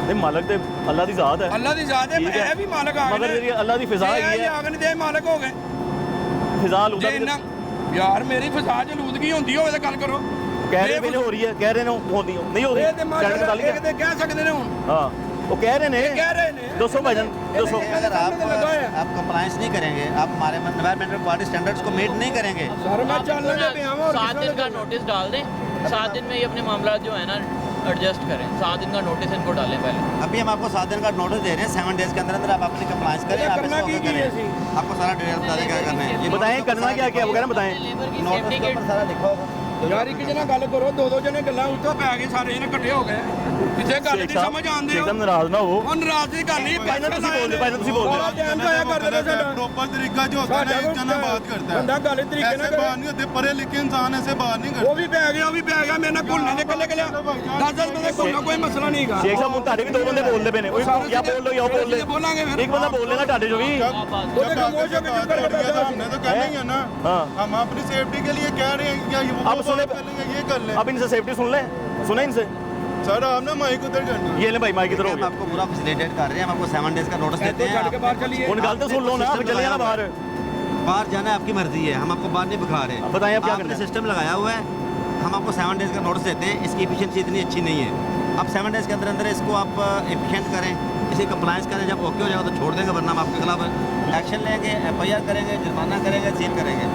नहीं मालक तो अल्लाह की ज़ात है, ਅੱਲਾ ਦੀ ਜ਼ਾਤ ਹੈ, ठीक है। ਇਹ ਵੀ ਮਾਲਕ ਆ मगर ये अल्लाह की फिजा ਇਹ है, ਜਾਗਣ ਦੇ ਮਾਲਕ ਹੋ ਗਏ। फिजा ਜੇ आलूदा ਇੰਨਾ ਯਾਰ ਮੇਰੀ ਫਸਾ ਚ ਲੂਦਗੀ ਹੁੰਦੀ ਹੋਵੇ ਤਾਂ ਗੱਲ ਕਰੋ। कह रहे हैं हो रही है, कह रहे हैं होती नहीं हो ਇਹ ਤੇ रही ਮਾਸ਼ਾਅੱਲਾ चैनल ਇਹ ਤੇ ਕਹਿ ਸਕਦੇ ਨੇ ਹੁਣ, हाँ वो कह रहे ਇਹ हैं ਕਹਿ ਰਹੇ ਨੇ। 200 भाईजान 200 अगर आप कंप्लाइंस नहीं करेंगे, आप हमारे एनवायरमेंटल क्वालिटी स्टैंडर्ड्स को मीट नहीं करेंगे, ਸਰ ਮੈਂ ਚੱਲਣ ਦੇ ਪਿਆ ਵਾਂ। 7 दिन का नोटिस डाल दें, 7 दिन में ये अपने मामला जो है ना एडजस्ट करें, 7 दिन का नोटिस इनको डालें पहले। अभी हम आपको 7 दिन का नोटिस दे रहे हैं, 7 डेज के अंदर अंदर आप अपनी कंप्लाइंस करें, आप करना इसको की करें। आपको सारा डिटेल बता दें क्या करना है। ये बताएं notice करना क्या क्या वगैरह बताएं। लेबर की नोटिस सेफ्टी के के ऊपर सारा लिखा होगा। ਯਾਰ ਇੱਕ ਜਣਾ ਗੱਲ ਕਰੋ, ਦੋ ਦੋ ਜਣੇ ਗੱਲਾਂ ਉੱਤੋਂ ਪੈ ਗਏ, ਸਾਰੇ ਜਣੇ ਇਕੱਠੇ ਹੋ ਗਏ, ਕਿੱਥੇ ਗੱਲ ਦੀ ਸਮਝ ਆਉਂਦੇ ਹੋ। एकदम नाराज ना हो। ਹੁਣ ਰਾਤ ਦੀ ਗੱਲ ਨਹੀਂ, ਭਾਈ ਨਾਲ ਤੁਸੀਂ ਬੋਲਦੇ, ਭਾਈ ਨਾਲ ਤੁਸੀਂ ਬੋਲਦੇ। ਸਾਰਾ ਟਾਈਮ ਜਾਇਆ ਕਰਦੇ ਨੇ ਸਾਡਾ। प्रॉपर तरीका जो होता है ना, एक जना बात करता है, ਬੰਦਾ ਗੱਲ ਤਰੀਕੇ ऐसे ਨਾਲ बाहर ਕਰੇ। नहीं होते, पढ़े लिखे इंसान ऐसे बाहर नहीं करते। ਉਹ ਵੀ ਪੈ ਗਿਆ, ਉਹ ਵੀ ਪੈ ਗਿਆ, ਮੇਰੇ ਨਾਲ ਘੁਲਣੇ ਦੇ ਕੱਲੇ ਕੱਲੇ 10 ਬੰਦੇ ਘੁਲਣਾ ਕੋਈ ਮਸਲਾ ਨਹੀਂ ਹੈਗਾ। शेख साहब ਤੁਹਾਡੇ ਵੀ ਦੋ ਬੰਦੇ ਬੋਲਦੇ ਪਏ ਨੇ, ਉਹ ਜਾਂ ਬੋਲ ਲੋ ਜਾਂ ਬੋਲ ਲੈ। ਬੋਲਾਂਗੇ ਫਿਰ। ਇੱਕ ਬੰਦਾ ਬੋਲ ਲੈਣਾ ਤੁਹਾਡੇ ਜੋ ਵੀ। ਉਹਦੇ जब खामोश आगे से होके चुप बात करके करेंगे तो बैठा हमने तो कहना ही है ना, हाँ। हम अपनी सेफ्टी के लिए कह रहे हैं कि वो अब बात सुने- कर लेंगे, ये कर लें। अब इनसे सेफ्टी सुन ले, सुने इनसे। सर आपने माइक उधर करना है। ये ले भाई माइक इधर हो हम गया। आपको पूरा फैसिलिटेट कर रहे हैं, हम आपको 7 डेज का नोटिस देते हैं। ਛੱਡ ਕੇ ਬਾਹਰ चलिए। उन गल तो सुन लो ना, फिर चले जाना बाहर। बाहर जाना है आपकी मर्जी है, हम आपको बाहर नहीं भगा रहे। अब बताएं अब क्या करना आपने है। सिस्टम लगाया हुआ है, हम आपको 7 डेज का नोटिस देते हैं। इसकी एफिशिएंसी इतनी अच्छी नहीं है, आप 7 डेज के अंदर अंदर इसको आप एफिशिएंट करें, इसकी कंप्लायंस करें। जब ओके हो जाएगा तो छोड़ देंगे, वरना हम आपके खिलाफ एक्शन लेंगे, FIR करेंगे, जुर्माना करेंगे, सील करेंगे।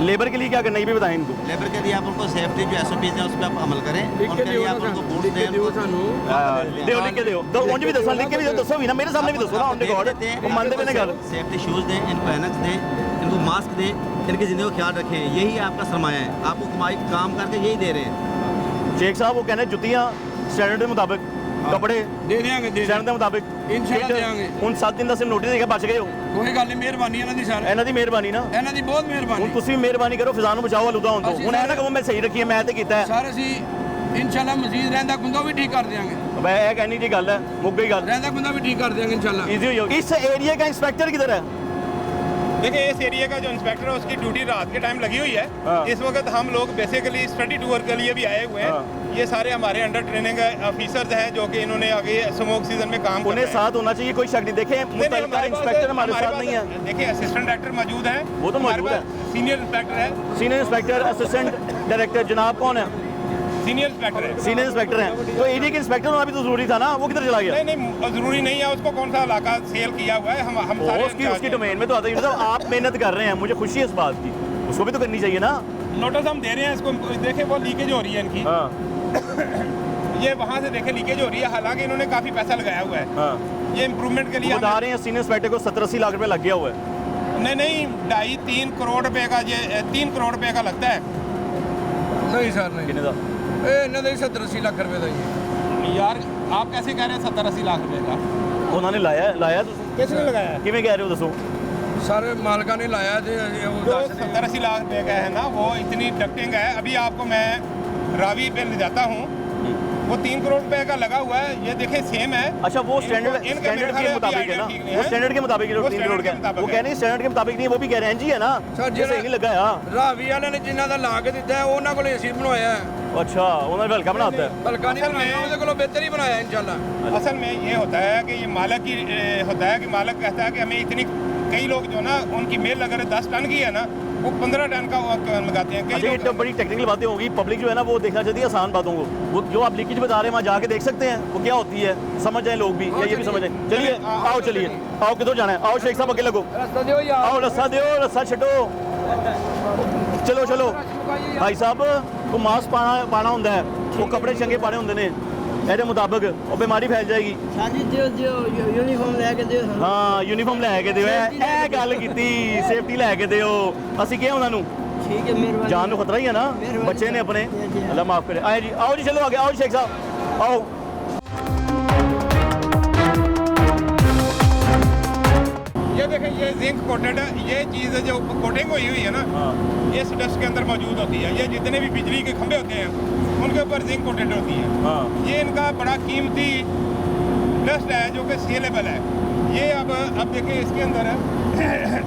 लेबर के लिए क्या करना है ये भी बताएं इनको। लेबर के लिए आप उनको सेफ्टी जो SOPs हैं उस पर आप अमल करें। उनके लिए आप उनको बूट दें, ਦਿਓ ਲਿਖ ਕੇ ਦਿਓ ਉਂਝ ਵੀ ਦੱਸਾਂ ਲਿਖ ਕੇ ਵੀ ਦੱਸੋ ਵੀ ਨਾ ਮੇਰੇ ਸਾਹਮਣੇ ਵੀ ਦੱਸੋ ना ऑन रिकॉर्ड वो मानते भी ना गल सेफ्टी शूज़ दें, इनको एनक्स दें, इनको मास्क दें, इनकी ज़िंदगी का ख्याल रखें। यही आपका सरमाया है, आपको कमाई काम करके यही दे रहे हैं। शेख साहब वो कहने जुतियां स्टैंडर्ड के मुताबिक कपड़े ਦੇ ਦਿਆਂਗੇ ਦੇ स्टैंडर्ड के मुताबिक इंशाल्लाह देंगे। ਹੁਣ 7 ਦਿਨ ਦਾ ਸਿਰਫ ਨੋਟਿਸ ਦੇ ਕੇ ਬਚ ਗਏ ਹੋ ਕੋਈ ਗੱਲ ਨਹੀਂ, ਮਿਹਰਬਾਨੀ ਇਹਨਾਂ ਦੀ ਸਰ, ਇਹਨਾਂ ਦੀ ਮਿਹਰਬਾਨੀ ਨਾ ਇਹਨਾਂ ਦੀ ਬਹੁਤ ਮਿਹਰਬਾਨੀ। ਹੁਣ ਤੁਸੀਂ ਵੀ ਮਿਹਰਬਾਨੀ ਕਰੋ ਫਿਜ਼ਾ ਨੂੰ ਬਚਾਓ ਆਲੂਦਾ ਹੋਣ ਤੋਂ ਅਸੀਂ ਹੁਣ ਇਹ ਨਾ ਕਹੋ ਮੈਂ ਸਹੀ ਰੱਖੀ ਹੈ ਮੈਂ ਤੇ ਕੀਤਾ ਹੈ ਸਰ ਅਸੀਂ इंशाल्लाह मजीद रहंदा गुंदा भी ठीक कर देंगे, ਮੈਂ ਇਹ ਕਹਿਣੀ ਜੀ ਗੱਲ ਹੈ ਮੁੱਕ ਗਈ ਗੱਲ रहंदा गुंदा भी ठीक कर देंगे इंशाल्लाह। इजी हुई होगी इस एरिया का इंस्पेक्टर किधर है देखिए इस एरिया का जो इंस्पेक्टर है उसकी ड्यूटी रात के टाइम लगी हुई है। हाँ। इस वक्त हम लोग बेसिकली स्टडी टूर के लिए भी आए हुए हैं। हाँ। ये सारे हमारे अंडर ट्रेनिंग ऑफिसर्स हैं जो कि इन्होंने आगे स्मोक सीजन में काम उन्हें साथ होना चाहिए कोई शक नहीं देखे मुतल्लिका इंस्पेक्टर हमारे साथ नहीं है देखिए असिस्टेंट डायरेक्टर मौजूद है, वो तो मौजूद है। सीनियर इंस्पेक्टर है, सीनियर इंस्पेक्टर असिस्टेंट डायरेक्टर जनाब कौन है सीनियर इंस्पेक्टर है। सीनियर इंस्पेक्टर हैं तो एरिया के इंस्पेक्टर होना भी तो जरूरी था ना वो किधर चला गया नहीं जरूरी नहीं है, उसको कौन सा इलाका सेल किया हुआ है हम सारे उसकी उसकी डोमेन में तो आता है मतलब आप मेहनत कर रहे हैं मुझे खुशी है इस बात की उसको भी तो करनी चाहिए ना नोटिस हम दे रहे हैं इसको। देखे वो लीकेज हो रही है इनकी, हाँ ये वहाँ से देखे लीकेज हो रही है, हालांकि इन्होंने काफी पैसा लगाया हुआ है हाँ ये इम्प्रूवमेंट के लिए। बता रहे हैं सीनियर इंस्पेक्टर को 70-80 लाख रुपए लग गया हुआ है नहीं 2.5-3 करोड़ रुपए का ये 3 करोड़ रुपए का लगता है नहीं सर नहीं, कितने का ਇਹ ਇਹਨਾਂ ਦਾ 70-80 ਲੱਖ ਰੁਪਏ ਦਾ ਜੀ। यार आप कैसे कह रहे हैं 70-80 लाख रुपए का? उन्होंने लाया ਤੁਸੀਂ किसने लगाया? ਕਿਵੇਂ ਕਹਿ ਰਹੇ ਹੋ ਦੱਸੋ ਸਾਰੇ ਮਾਲਕਾਂ ਨੇ ਲਾਇਆ ਤੇ ਉਹ जो ਦੱਸ ਰਹੇ। 70-80 लाख रुपए का है ना वो इतनी डक्टिंग है। अभी आपको मैं रावी पे ले जाता हूँ, वो 3 करोड़ रुपए का लगा हुआ है, ये देखे सेम है। अच्छा वो इनको- स्टैंडर्ड इनका स्टैंडर्ड मेरे के ख्याल मुताबिक है ना ठीक नहीं वो स्टैंडर्ड के मुताबिक है जो वो 3 करोड़ स्टैंडर्ड का के मुताबिक वो कह रहे हैं स्टैंडर्ड के मुताबिक नहीं वो भी कह रहे हैं जी है ना सर, ये सही नहीं लगा है हाँ ਰਾਵੀ ਵਾਲਿਆਂ ਨੇ ਜਿਨ੍ਹਾਂ ਦਾ ਲਾ ਕੇ ਦਿੱਤਾ ਹੈ ਉਹਨਾਂ ਕੋਲ ਅਸੀਂ ਬਣਵਾਇਆ ਹੈ, अच्छा उन्होंने हल्का बनाता है ਬਲਕਾ ਨਹੀਂ ਬਣਾਇਆ, ਉਹਦੇ ਕੋਲੋਂ ਬਿਹਤਰ ਹੀ ਬਣਾਇਆ इंशाल्लाह। असल में ये होता है कि ये मालक की होता है कि मालक कहता है कि हमें इतनी कई लोग जो ना उनकी मेल अगर 10 टन की है ना वो 15 टन का लगाते हैं कई अच्छा ये लोग। तो बड़ी टेक्निकल बातें होगी पब्लिक जो है ना वो देखना चाहती है आसान बातों को वो जो आप लीकेज बता रहे हैं वहाँ जाके देख सकते हैं वो क्या होती है समझ जाए लोग भी या ये भी समझ जाए चलिए आओ चलिए आओ किधर जाना है आओ शेख साहब अकेले लगो ਰਸਤਾ ਦਿਓ ਯਾਰ, आओ रस्सा दो रस्सा छो चलो चलो भाई साहब वो मास्क पाना होंगे वो कपड़े चंगे पाने होंगे ने ਇਹਦੇ ਮੁਤਾਬਕ ਉਹ ਬਿਮਾਰੀ ਫੈਲ ਜਾਏਗੀ ਸਾਡੀ ਦਿਓ ਯੂਨੀਫਾਰਮ ਲੈ ਕੇ ਦਿਓ ਸਾਨੂੰ। ਹਾਂ ਯੂਨੀਫਾਰਮ ਲੈ ਕੇ ਦਿਓ ਇਹ ਗੱਲ ਕੀਤੀ ਸੇਫਟੀ ਲੈ ਕੇ ਦਿਓ ਅਸੀਂ ਕਿਹਾ ਉਹਨਾਂ ਨੂੰ ਠੀਕ ਹੈ ਮਿਹਰਬਾਨੀ। जान को खतरा ही है ना मेहरबानी। बच्चे ने अपने अल्लाह माफ करे आए जी आओ जी चलो आगे आओ जी शेख साहब आओ ये देखें ये जिंक कोटेड है, ये चीज़ जो कोटिंग हुई है ना ये इस डस्ट के अंदर मौजूद होती है। ये जितने भी बिजली के खंभे होते हैं उनके ऊपर जिंक कोटेड होती है। हाँ ये इनका बड़ा कीमती डस्ट है जो कि सेलेबल है। ये अब देखिए इसके अंदर है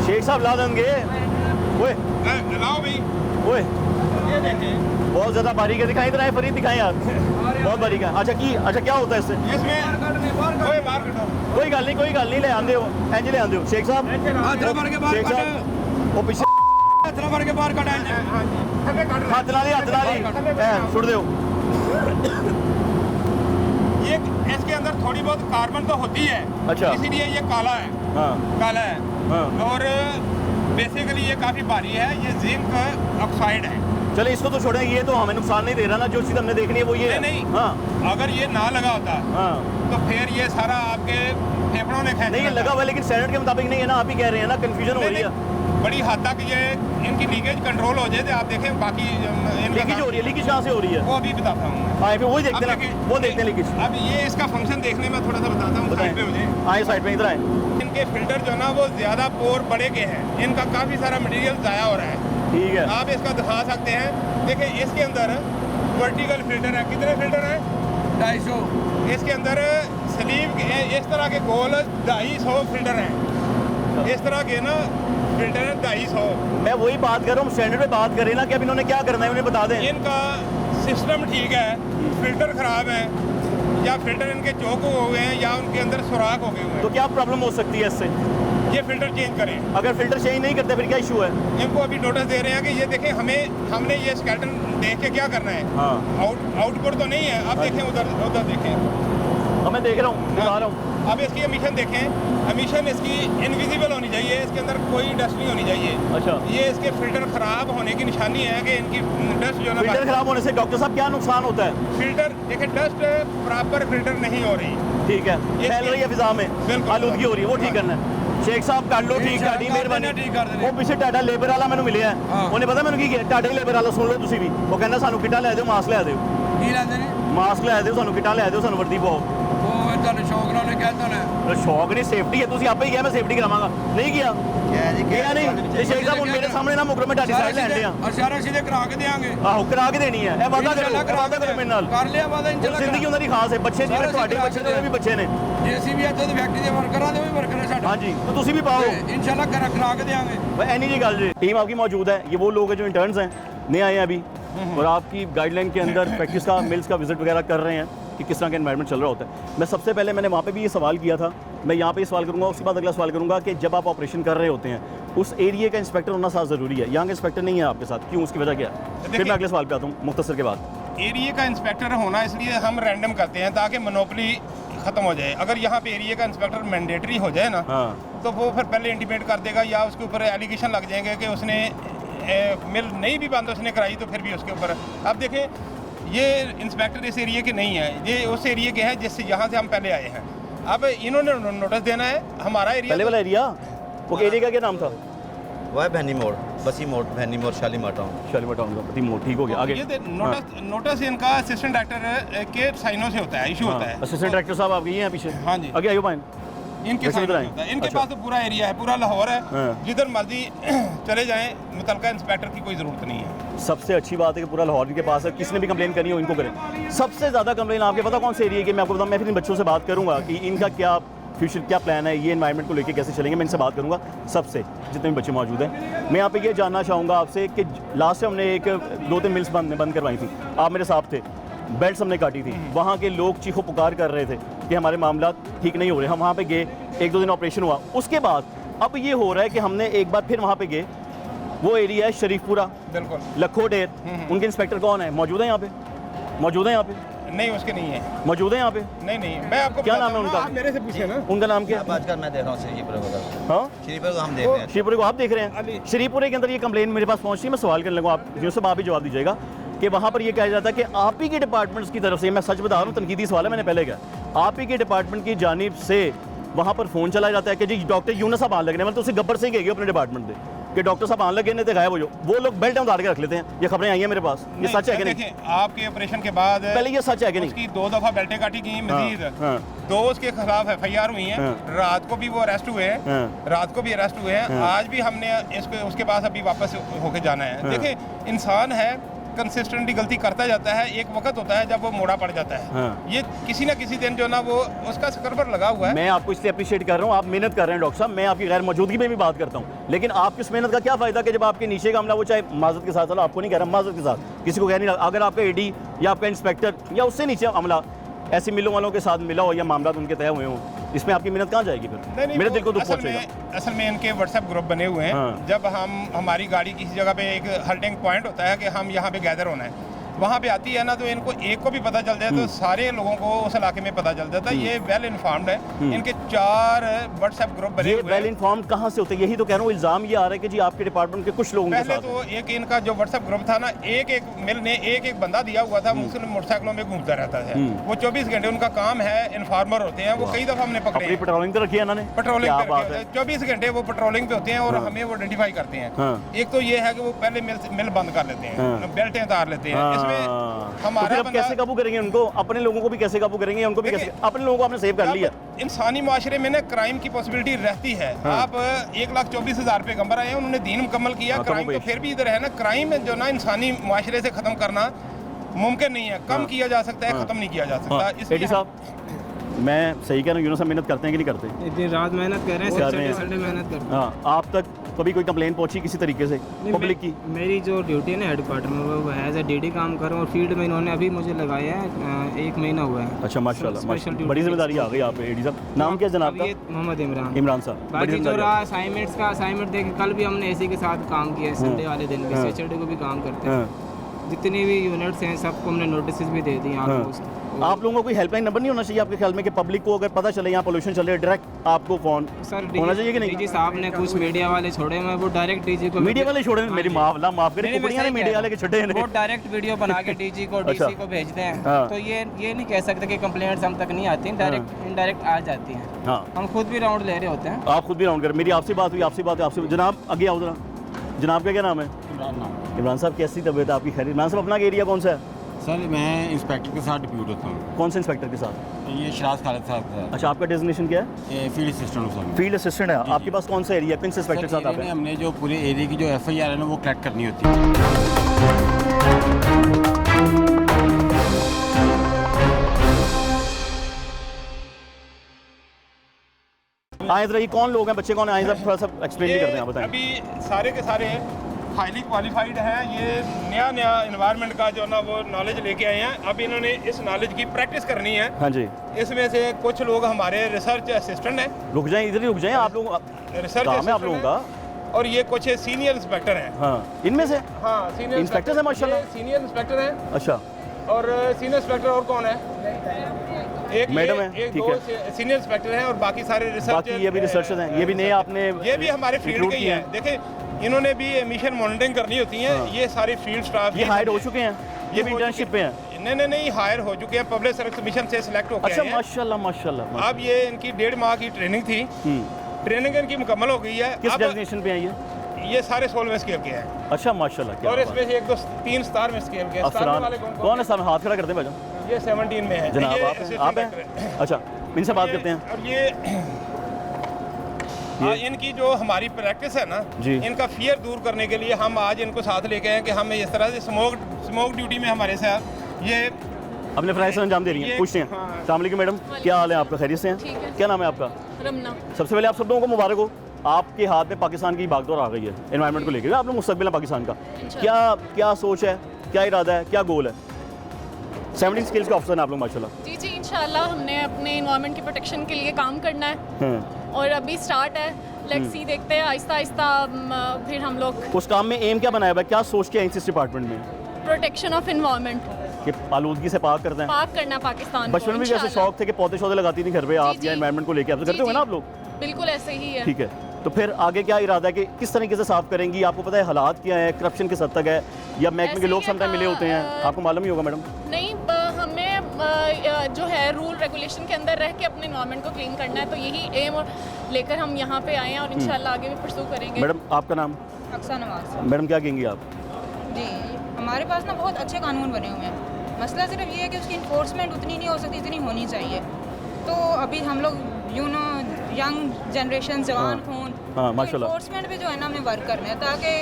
शेख साहब ला देंगे ओए लाओ भाई ओए ये देखें बहुत ज्यादा बारीक है दिखाई इधर आए फरीद दिखाएं यार बहुत बारीक है अच्छा क्या होता है इससे इसमें कोई बाहर कटो कोई गल नहीं ले आंदे हो इंज ले आंदे हो शेख साहब ਹੱਥ ਨਾਲ ਫੜ ਕੇ ਬਾਹਰ शेख ਕੱਢ, साहब वो पीछे ਹੱਥ ਨਾਲ ਫੜ ਕੇ ਬਾਹਰ ਕੱਢ ਇੰਝ। हाथ नाली सुट दो ये इसके अंदर थोड़ी बहुत कार्बन तो होती है, अच्छा। इसीलिए ये काला है हाँ काला है हाँ और बेसिकली ये काफ़ी भारी है। ये जिंक ऑक्साइड है। चले इसको तो छोड़ें ये तो हमें नुकसान नहीं दे रहा ना जो चीज़ हमने देखनी है वो ये है नहीं, हाँ अगर ये ना लगा होता हाँ तो फिर ये सारा आपके फेफड़ों ने खींच नहीं ये लेना लगा था। हुआ है, लेकिन स्टैंडर्ड के मुताबिक नहीं है ना आप ही कह रहे हैं ना कंफ्यूजन हो रही है बड़ी हद तक ये इनकी लीकेज कंट्रोल हो जाए तो आप देखें बाकी इनका लीकेज हो रही है लीकेज कहाँ से हो रही है वो अभी बताता हूँ। आए फिर वही देखते अब हैं देखिए, वो देखते हैं लीकेज अब ये इसका फंक्शन देखने में थोड़ा सा बताता हूँ साइड पे मुझे। आए साइड पे इधर आए इनके फिल्टर जो ना वो ज़्यादा पोर बड़े के हैं, इनका काफ़ी सारा मटेरियल ज़ाया हो रहा है। ठीक है आप इसका दिखा सकते हैं, देखिए इसके अंदर वर्टिकल फिल्टर है। कितने फिल्टर हैं? 250 इसके अंदर स्लीव के इस तरह के गोल 250 फिल्टर हैं। इस तरह के ना फिल्टर है 250। मैं वही बात कर रहा हूँ स्टैंडर्ड पे बात करें ना कि अब इन्होंने क्या करना है उन्हें बता दें इनका सिस्टम ठीक है, फिल्टर ख़राब है या फिल्टर इनके चौक हो गए हैं या उनके अंदर सुराख हो गए हुए तो क्या प्रॉब्लम हो सकती है इससे हैं। ये फिल्टर चेंज करें। अगर फिल्टर चेंज नहीं करते फिर क्या इशू है इनको अभी नोटिस दे रहे हैं कि ये देखें हमने ये स्केलेटन देख के क्या करना है। हाँ आउटपुट तो नहीं है। अब देखें उधर देखें अब मैं देख रहा हूँ, दिखा रहा हूँ। अब इसकी एमिशन देखें, एमिशन इसकी इनविजिबल होनी चाहिए, इसके अंदर कोई डस्ट नहीं होनी चाहिए। अच्छा, ये इसके फिल्टर खराब होने की निशानी है कि इनकी डस्ट जो है फिल्टर ना, खराब होने से डॉक्टर साहब क्या नुकसान होता है? फिल्टर देखिए, डस्ट प्रॉपर फिल्टर नहीं हो रही। ठीक है, फैल रही है फिजा में, बिल्कुल। आलूदगी हो रही है, वो ठीक करना है। शेख साहब कर लो ठीक, ਤੁਹਾਡੀ ਮਿਹਰਬਾਨੀ। ਠੀਕ ਕਰ ਦੇਣੇ। ਉਹ ਪਿੱਛੇ ਟਾਟਾ ਲੇਬਰ ਵਾਲਾ ਮੈਨੂੰ ਮਿਲਿਆ, ਉਹਨੇ ਪਤਾ ਮੈਨੂੰ ਕੀ ਕਿਹਾ, ਟਾਟਾ ਲੇਬਰ ਵਾਲਾ ਸੁਣ ਲਓ ਤੁਸੀਂ ਵੀ, ਉਹ ਕਹਿੰਦਾ ਸਾਨੂੰ ਕਿੱਟਾਂ ਲੈ ਦਿਓ, ਮਾਸਕ ਲੈ ਦਿਓ, ਕੀ ਲੈਂਦੇ ਨੇ ਮਾਸਕ ਲੈ ਦਿਓ, ਸਾਨੂੰ ਕਿੱਟਾਂ ਲੈ ਦਿਓ, ਸਾਨੂੰ ਵਰਦੀ ਪਾਓ। ਉਹ ਤੁਹਾਨੂੰ ਸ਼ੌਕ ਨਾਲ ਉਹਨੇ ਕਹਿਤਾ ਨੇ ਸ਼ੌਕ ਨਹੀਂ, ਸੇਫਟੀ ਹੈ, ਤੁਸੀਂ ਆਪੇ ਹੀ ਕਿਹਾ ਮੈਂ ਸੇਫਟੀ ਕਰਾਵਾਂਗਾ, ਨਹੀਂ ਕੀਤਾ क्या जी ਕਿਹਾ ਨਹੀਂ। ਤੇ ਸ਼ੇਖ ਸਾਹਿਬ ਹੁਣ ਮੇਰੇ ਸਾਹਮਣੇ ਨਾ ਮੁਕਰੋ, ਮੈਂ ਤੁਹਾਡੀ ਸਾਈਡ ਲੈਣ ਡਿਆ। ਅਸ਼ਾਰਾ ਸਿੱਧੇ ਕਰਾ ਕੇ ਦੇਾਂਗੇ ਆਹੋ ਕਰਾ ਕੇ ਦੇਣੀ ਹੈ, ਇਹ ਵਾਅਦਾ ਕਰੋ, ਵਾਅਦਾ ਕਰੋ ਮੇਰੇ ਨਾਲ। ਕਰ ਲਿਆ ਵਾਦਾ ਇੰਸ਼ਾਅੱਲਾ। ਜ਼ਿੰਦਗੀ ਉਹਨਾਂ ਦੀ ਖਾਸ ਹੈ, ਬੱਚੇ ਜਿਵੇਂ ਤੁਹਾਡੇ ਬੱਚੇ ਨੇ, ਵੀ ਬੱਚੇ ਨੇ। ਜੇ ਅਸੀਂ ਵੀ ਇੱਥੇ ਦੀ ਫੈਕਟਰੀ ਦੇ ਵਰਕਰਾਂ ਦੇ ਵੀ ਵਰਕਰ ਹੈ ਸਾਡੇ। ਹਾਂਜੀ, तो ਤੁਸੀਂ भी पाओ। इंशाल्लाह करा के देंगे। भाई एनी जी गल जी, टीम आपकी मौजूद है, ये वो लोग हैं जो इंटर्न्स हैं, नए आए हैं अभी, और आपकी गाइडलाइन के अंदर फैक्ट्रीज का, मिल्स का विजिट वगैरह कर रहे हैं कि किस तरह का एनवायरनमेंट चल रहा होता है। मैं सबसे पहले मैंने वहाँ पे भी ये सवाल किया था, मैं यहाँ पे ये सवाल करूँगा, उसके बाद अगला सवाल करूँगा कि जब आप ऑपरेशन कर रहे होते हैं, उस एरिया का इंस्पेक्टर होना साथ ज़रूरी है, यहाँ का इंस्पेक्टर नहीं है आपके साथ, क्यों, उसकी वजह क्या है? फिर मैं अगले सवाल पे आता हूँ मुख्तसर के बाद। एरिया का इंस्पेक्टर होना इसलिए हम रैंडम करते हैं ताकि मोनोपली ख़त्म हो जाए। अगर यहाँ पे एरिया का इंस्पेक्टर मैंडेटरी हो जाए ना, हाँ, तो वो फिर पहले इंटीमेट कर देगा, या उसके ऊपर एलिगेशन लग जाएंगे कि उसने मिल नहीं भी बंद उसने कराई, तो फिर भी उसके ऊपर। अब देखें, ये इंस्पेक्टर इस एरिया के नहीं है, ये उस एरिया के हैं जिससे यहाँ से हम पहले आए हैं। अब इन्होंने नोटिस देना है, हमारा एरिया पहले वाला एरिया, वो एरिया का क्या नाम था? वो है भैनी मोड़, बसी मोड़, भैनी मोड़, शालीमार टाउन। शालीमार टाउन का पति मोड़, ठीक हो गया। आगे ये नोटिस इनका असिस्टेंट डायरेक्टर के साइनों से होता है, इशू होता है। असिस्टेंट डायरेक्टर साहब आप ये हैं पीछे? हाँ जी, आगे आइयो पाइन। इनके साइनों से होता है। इनके अच्छा। पास तो पूरा एरिया है, पूरा लाहौर है, हाँ। जिधर मर्जी चले जाएं, मुतलका इंस्पेक्टर की कोई ज़रूरत नहीं है। सबसे अच्छी बात है कि पूरा लाहौर के पास है, किसने भी कंप्लेन करनी हो इनको करें। सबसे ज़्यादा कंप्लेन आपके पता कौन से एरिया की? मैं आपको बताऊँ, मैं फिर इन बच्चों से बात करूँगा कि इनका क्या फ्यूचर, क्या प्लान है, ये एनवायरनमेंट को लेके कैसे चलेंगे, मैं इनसे बात करूँगा सबसे, जितने भी बच्चे मौजूद हैं। मैं यहाँ पे ये जानना चाहूँगा आपसे कि लास्ट टाइम हमने एक 2-3 मिल्स बंद करवाई थी, आप मेरे साथ थे, बेल्ट हमने काटी थी, वहाँ के लोग चीखो पुकार कर रहे थे कि हमारे मामला ठीक नहीं हो रहे। हम वहाँ पे गए, 1-2 दिन ऑपरेशन हुआ, उसके बाद अब ये हो रहा है कि हमने एक बार फिर वहाँ पे गए, वो एरिया है शरीफपुरा, बिल्कुल। लखोटेर, उनके इंस्पेक्टर कौन है? मौजूद है यहाँ पे? मौजूद है यहाँ पे? नहीं, उसके नहीं है। मौजूद है यहाँ पे? नहीं, मैं आपको क्या बताता नाम है हूँ ना, उनका? आप मेरे से पूछिए ना। उनका नाम क्या? अब आजकल मैं देख रहा हूँ श्रीपुरे को। हाँ, श्रीपुरे को हम देख रहे हैं। श्रीपुरे को आप देख रहे हैं? श्रीपुरे के अंदर ये कंप्लेन मेरे पास पहुंची है, मैं सवाल करने लगा, आप यूसुफ आप भी जवाब दीजिएगा कि वहाँ पर ये कहा जाता है कि आप ही के डिपार्टमेंट्स की तरफ से, मैं सच बता रहा हूँ, तनकीदी सवाल है, मैंने पहले कहा, आप ही के डिपार्टमेंट की जानिब से वहाँ पर फ़ोन चला जाता है कि जी डॉक्टर यूनुस साहब आने लगने वाले, तो उसे गब्बर से ही गए अपने डिपार्टमेंट से कि डॉक्टर साहब आने लगे, नहीं तो गायब हो जाओ। वो लोग बेल्ट उतार के रख लेते हैं, ये खबरें आई हैं मेरे पास, ये सच है कि नहीं? देखिए, आपके ऑपरेशन के बाद पहले ये सच है कि नहीं? उसकी 2 दफ़ा बेल्टें काटी गई मजीद, हाँ। 2 उसके खिलाफ FIR हुई हैं, हाँ। रात को भी वो अरेस्ट हुए हैं, हाँ। रात को भी अरेस्ट हुए हैं, हाँ। आज भी हमने इसको उसके पास अभी वापस होके जाना है। हाँ। देखिए, इंसान है, कंसिस्टेंटली गलती करता जाता है, एक वक्त होता है जब वो मोड़ा पड़ जाता है। हाँ। ये किसी ना किसी दिन जो ना वो उसका स्कर्बर लगा हुआ है। मैं आपको इसलिए अप्रिशिएट कर रहा हूँ, आप मेहनत कर रहे हैं डॉक्टर साहब, मैं आपकी गैर मौजूदगी में भी बात करता हूँ, लेकिन आपकी उस मेहनत का क्या फ़ायदा कि जब आपके नीचे का हमला, वो चाहे माजरत के साथ, चलो आपको नहीं कह रहा, माजरत के साथ किसी को कह नहीं रहा, अगर आपका AD या आपका इंस्पेक्टर या उससे नीचे हमला ऐसी मिलों वालों के साथ मिला हो या मामला उनके तय हुए हों, इसमें आपकी मेहनत कहाँ जाएगी फिर? मेरे दिल को दुख पहुँचेगा। असल में इनके व्हाट्सएप ग्रुप बने हुए हैं। हाँ। जब हमारी गाड़ी किसी जगह पे एक हल्टिंग पॉइंट होता है कि हम यहाँ पे गैदर होना है, वहाँ पे आती है ना, तो इनको एक को भी पता चल जाए तो सारे लोगों को उस इलाके में पता चल जाता है। ये वेल इन्फॉर्म्ड है। इनके 4 व्हाट्सएप ग्रुप बने ये हुए वेल हैं। इन्फॉर्म कहाँ से होते हैं? यही तो कह रहा हूँ, इल्ज़ाम ये आ रहा है कि जी आपके डिपार्टमेंट के कुछ लोगों के पहले साथ तो एक इनका जो व्हाट्सएप ग्रुप था ना, एक मिल ने एक बंदा दिया हुआ था, मुस्लिम मोटरसाइकिलों में घूमता रहता है। वो 24 घंटे उनका काम है, इन्फॉर्मर होते हैं, वो कई दफ़ा हमने पकड़े अपनी हैं। पेट्रोलिंग तो रखी है इन्होंने, पेट्रोलिंग क्या पे बात रखे है। होते हैं, 24 घंटे वो पेट्रोलिंग पे होते हैं और हमें वो आइडेंटिफाई करते हैं। हाँ। एक तो ये है कि वो पहले मिल बंद कर लेते हैं, हाँ। बेल्टें उतार लेते हैं। इसमें तो फिर अब कैसे काबू करेंगे उनको? अपने लोगों को भी कैसे काबू करेंगे? उनको भी कैसे? अपने लोगों को आपने सेव कर लिया। इंसानी माशरे में ना क्राइम की पॉसिबिलिटी रहती है। आप 1,24,000 पैगंबर आए हैं, उन्होंने दीन मुकम्मल किया, क्राइम तो फिर भी इधर है ना। क्राइम जो ना इंसानी माशरे से ख़त्म करना मुमकिन नहीं है, कम किया जा सकता है, ख़त्म नहीं किया जा सकता। एडी साहब, मैं सही कह रहा हूँ, यूनुस साहब मेहनत करते हैं कि नहीं करते? दिन रात मेहनत कर रहे हैं, संडे मेहनत करते हैं। हाँ, आप तक कभी कोई कंप्लेन पहुंची किसी तरीके से पब्लिक की? मेरी जो ड्यूटी है ना हेड क्वार्टर में, वो एज ए DD काम कर रहा हूँ, और फील्ड में इन्होंने अभी मुझे लगाया है 1 महीना हुआ है। अच्छा, माशाल्लाह, स्पेशल ड्यूटी बड़ी जिम्मेदारी आ गई आप पे एडी साहब। नाम क्या जनाब का? ये मोहम्मद इमरान। इमरान साहब, बड़ी बाकी जो जिम्मेदारी रहा असाइनमेंट्स का, असाइनमेंट देखे, कल भी हमने इसी के साथ काम किया है, संडे वाले दिन भी, सैटरडे को भी काम करते हैं। हाँ। जितनी भी यूनिट्स हैं सबको हमने नोटिस भी दे दी ऑलमोस्ट। आप लोगों को कोई हेल्पलाइन नंबर नहीं होना चाहिए आपके ख्याल में कि पब्लिक को अगर पता चले यहाँ पोल्यूशन चल रहा है डायरेक्ट आपको फोन सर होना चाहिए कि नहीं? डीजी साहब ने कुछ मीडिया वाले छोड़े हुए, वो डायरेक्ट डीजी को मीडिया वाले छोड़े, मेरी माफ करे, कुकड़ियां ने मीडिया वाले के छड्डे वो डायरेक्ट वीडियो बना के डीजी को डीसी को भेजते हैं। हाँ। तो ये नहीं कह सकते कि कंप्लेंट्स हम तक नहीं आती, डायरेक्ट इनडायरेक्ट आ जाती हैं। हाँ, हम खुद भी राउंड ले रहे होते हैं। आप खुद भी राउंड करें। मेरी आपसे बात हुई, आपसे जनाब आगे आओ जरा। जनाब का क्या नाम है? इमरान साहब, कैसी तबीयत आपकी? खैर। इमरान साहब, अपना एरिया कौन सा है? सर मैं इंस्पेक्टर के साथ डिप्यूट होता हूँ। कौन से इंस्पेक्टर के साथ? ये शराज खालिद साहब का। अच्छा, आपका डेजिग्नेशन क्या है? फील्ड असिस्टेंट हूँ सर। फील्ड असिस्टेंट है। आपके पास कौन सा एरिया? किन से इंस्पेक्टर के साथ आप हैं? हमने जो पूरे एरिया की जो FIR है ना वो कलेक्ट करनी होती है। आए जरा, ये कौन लोग हैं, बच्चे कौन हैं? आए जरा थोड़ा सा एक्सप्लेन भी करते हैं, आप बताएं। अभी सारे के सारे हाईली क्वालिफाइड हैं। ये नया एनवायरनमेंट का जो ना वो नॉलेज लेके आए हैं। अब इन्होंने इस नॉलेज की प्रैक्टिस करनी है। हाँ जी। इसमें से कुछ लोग हमारे रिसर्च असिस्टेंट हैं। रुक जाएं, इधर ही रुक जाएं आप लोग। रिसर्च काम है आप लोगों का। और ये कुछ सीनियर इंस्पेक्टर हैं। हाँ, इनमें से? हाँ, सीनियर इंस्पेक्टर हैं माशाल्लाह। सीनियर इंस्पेक्टर हैं। अच्छा। और सीनियर इंस्पेक्टर और कौन है? एक मैडम है, एक ठीक दो है। सीनियर इंस्पेक्टर हैं और बाकी सारे रिसर्च। बाकी ये भी रिसर्चर हैं, ये भी नए आपने ये भी हमारे फील्ड के ही हैं। देखिए, इन्होंने भी एमिशन मॉनिटरिंग करनी होती है। ये सारे फील्ड स्टाफ ये हायर हो चुके हैं, ये भी इंटर्नशिप पे हैं? नहीं हायर हो चुके हैं, पब्लिक सर्विस कमीशन से सिलेक्ट होकर। अच्छा, माशाल्लाह माशाल्लाह। अब ये इनकी 1.5 माह की ट्रेनिंग थी। ट्रेनिंग इनकी मुकम्मल हो गई है। किस डेजिग्नेशन पे हैं ये सारे 16वें स्केल के हैं। अच्छा, माशाल्लाह। और इसमें से 1 2 3 स्टार में स्केल के। स्टार वाले कौन है? सामने हाथ खड़ा करते हैं भाई। ये 17 में है जनाब। आप हैं? अच्छा, इनसे बात करते हैं। और ये इनकी जो हमारी प्रैक्टिस है ना जी, इनका फियर दूर करने के लिए हम आज इनको साथ लेके आए कि हम इस तरह से स्मोक ड्यूटी में हमारे साथ ये अपने फ्राइज से अंजाम दे रही हैं। पूछते हैं। अस्सलाम वालेकुम मैडम, क्या हाल है आपका? खैरियत से हैं? क्या नाम है आपका? रमना। सबसे पहले आप सब लोगों को मुबारक हो, आपके हाथ में पाकिस्तान की बागडोर आ गई है एनवायरनमेंट को लेकर। आप लोग मुस्तकबिल है पाकिस्तान का। क्या सोच है, क्या इरादा है, क्या गोल है? 17 स्किल्स के ऑफिसर हैं आप लोग माशाल्लाह। जी इंशाल्लाह हमने अपने एनवायरनमेंट की प्रोटेक्शन के लिए काम करना है और अभी स्टार्ट है। लेट्स सी, देखते हैं आहिस्ता आहिस्ता फिर हम लोग। उस काम में एम क्या बनाया हुआ है, क्या सोच के इस डिपार्टमेंट में? प्रोटेक्शन ऑफ एनवायरनमेंट, कि आलूदगी से पाक करते हैं। पाक करना पाकिस्तान। बचपन में भी ऐसे शौक थे कि पौधे शौधे लगाती थी घर पे आप, या एनवायरनमेंट को लेकर आप करते होंगे ना आप लोग? बिल्कुल ऐसे ही है। ठीक है, तो फिर आगे क्या इरादा है कि किस तरीके से साफ करेंगी? आपको पता है हालात क्या है, करप्शन किस हद तक है, या महकमे के लोग समटाइम मिले होते हैं, आपको मालूम ही होगा मैडम। नहीं, हमें जो है रूल रेगुलेशन के अंदर रह के अपने एनवायरनमेंट को क्लीन करना है। तो यही एम लेकर हम यहाँ पे आए हैं और इंशाल्लाह आगे भी परसू करेंगे। मैडम, आपका नाम? अक्सा नवाज। मैडम, क्या कहेंगी आप? जी, हमारे पास ना बहुत अच्छे कानून बने हुए हैं। मसला सिर्फ ये है कि उसकी इन्फोर्समेंट उतनी नहीं हो सकती जितनी होनी चाहिए। तो अभी हम लोग यंग जनरेशन, जवान खून, माशाल्लाह, इन्फोर्समेंट पे जो है ना हमें वर्क करना है ताकि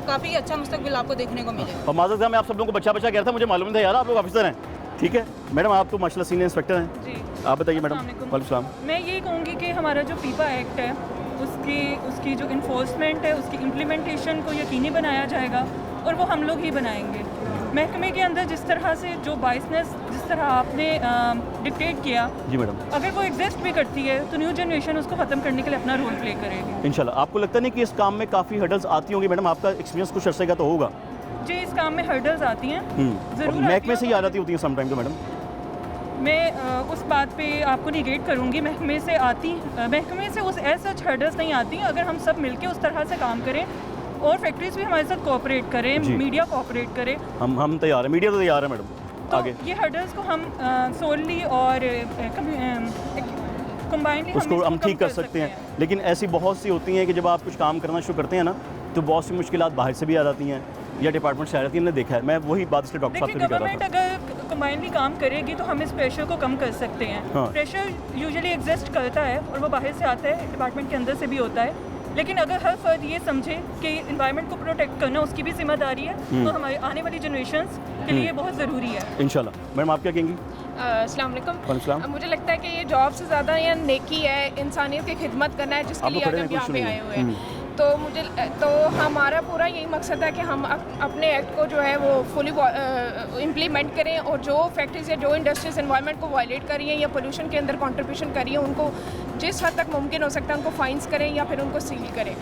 काफ़ी अच्छा मुस्तकबिल आपको देखने को मिले। और माज़रत मैं आप सब लोगों को बच्चा कह रहा था, मुझे मालूम नहीं था यार आप लोग ऑफिसर हैं। ठीक है मैडम, आप तो माशाल्लाह सीनियर इंस्पेक्टर हैं। जी, आप बताइए मैडम। वालेकुम सलाम। मैं ये कहूँगी कि हमारा जो पीपा एक्ट है उसकी जो इन्फोर्समेंट है, उसकी इम्प्लीमेंटेशन को यकीनी बनाया जाएगा और वो हम लोग ही बनाएंगे। महकमे के अंदर जिस तरह से जो बाइसनेस जिस तरह आपने डिक्टेट किया, जी मैडम, अगर वो एग्जिस्ट भी करती है तो न्यू जनरेशन उसको ख़त्म करने के लिए अपना रोल प्ले करेगी इंशाल्लाह। आपको लगता नहीं कि इस काम में काफ़ी हर्डल्स आती होंगी मैडम? आपका एक्सपीरियंस कुछ अरसे का तो होगा। जी, इस काम में हर्डल्स आती हैं, ज़रूर महकमे से ही आ जाती होती हैं समटाइम तो मैडम। मैं उस बात पे आपको निगेट करूँगी, महकमे से उस सच हर्डल्स नहीं आती। अगर हम सब मिलके उस तरह से काम करें और फैक्ट्रीज भी हमारे साथ कोऑपरेट करें, मीडिया कोऑपरेट करे, हम तैयार हैं, मीडिया तो तैयार है मैडम। तो आगे ये हर्डल्स को हम सोलली और कंबाइनली उसको हम ठीक कर सकते हैं। लेकिन ऐसी बहुत सी होती हैं कि जब आप कुछ काम करना शुरू करते हैं ना, तो बहुत सी मुश्किलात बाहर से भी आ जाती हैं या डिपार्टमेंट से आ जाती है। हमने देखा है, मैं वही बात इसलिए डॉक्टर साहब से भी कर रहा था। गवर्नमेंट अगर कंबाइनली काम करेगी तो हम इस प्रेशर को कम कर सकते हैं। प्रेशर यूजुअली एग्जिस्ट करता है और वो बाहर से आता है, डिपार्टमेंट के अंदर से भी होता है। लेकिन अगर हर फर्द ये समझे कि इन्वायरमेंट को प्रोटेक्ट करना उसकी भी जिम्मेदारी है, तो हमारे आने वाली जनरेशंस के लिए बहुत ज़रूरी है इंशाल्लाह। मैडम, आप क्या कहेंगी? अस्सलाम वालेकुम। मुझे लगता है कि ये जॉब से ज़्यादा ये नेकी है, इंसानियत की खिदमत करना है, जिसके लिए आज हम यहाँ पे आए हुए हैं। तो हमारा पूरा यही मकसद है कि हम अपने एक्ट को जो है वो फुली इम्प्लीमेंट करें और जो फैक्ट्रीज या जो इंडस्ट्रीज एनवायरनमेंट को वायलेट कर रही हैं या पोल्यूशन के अंदर कंट्रीब्यूशन कर रही हैं, उनको जिस हद तक मुमकिन हो सकता है उनको फाइन्स करें या फिर उनको सील करें।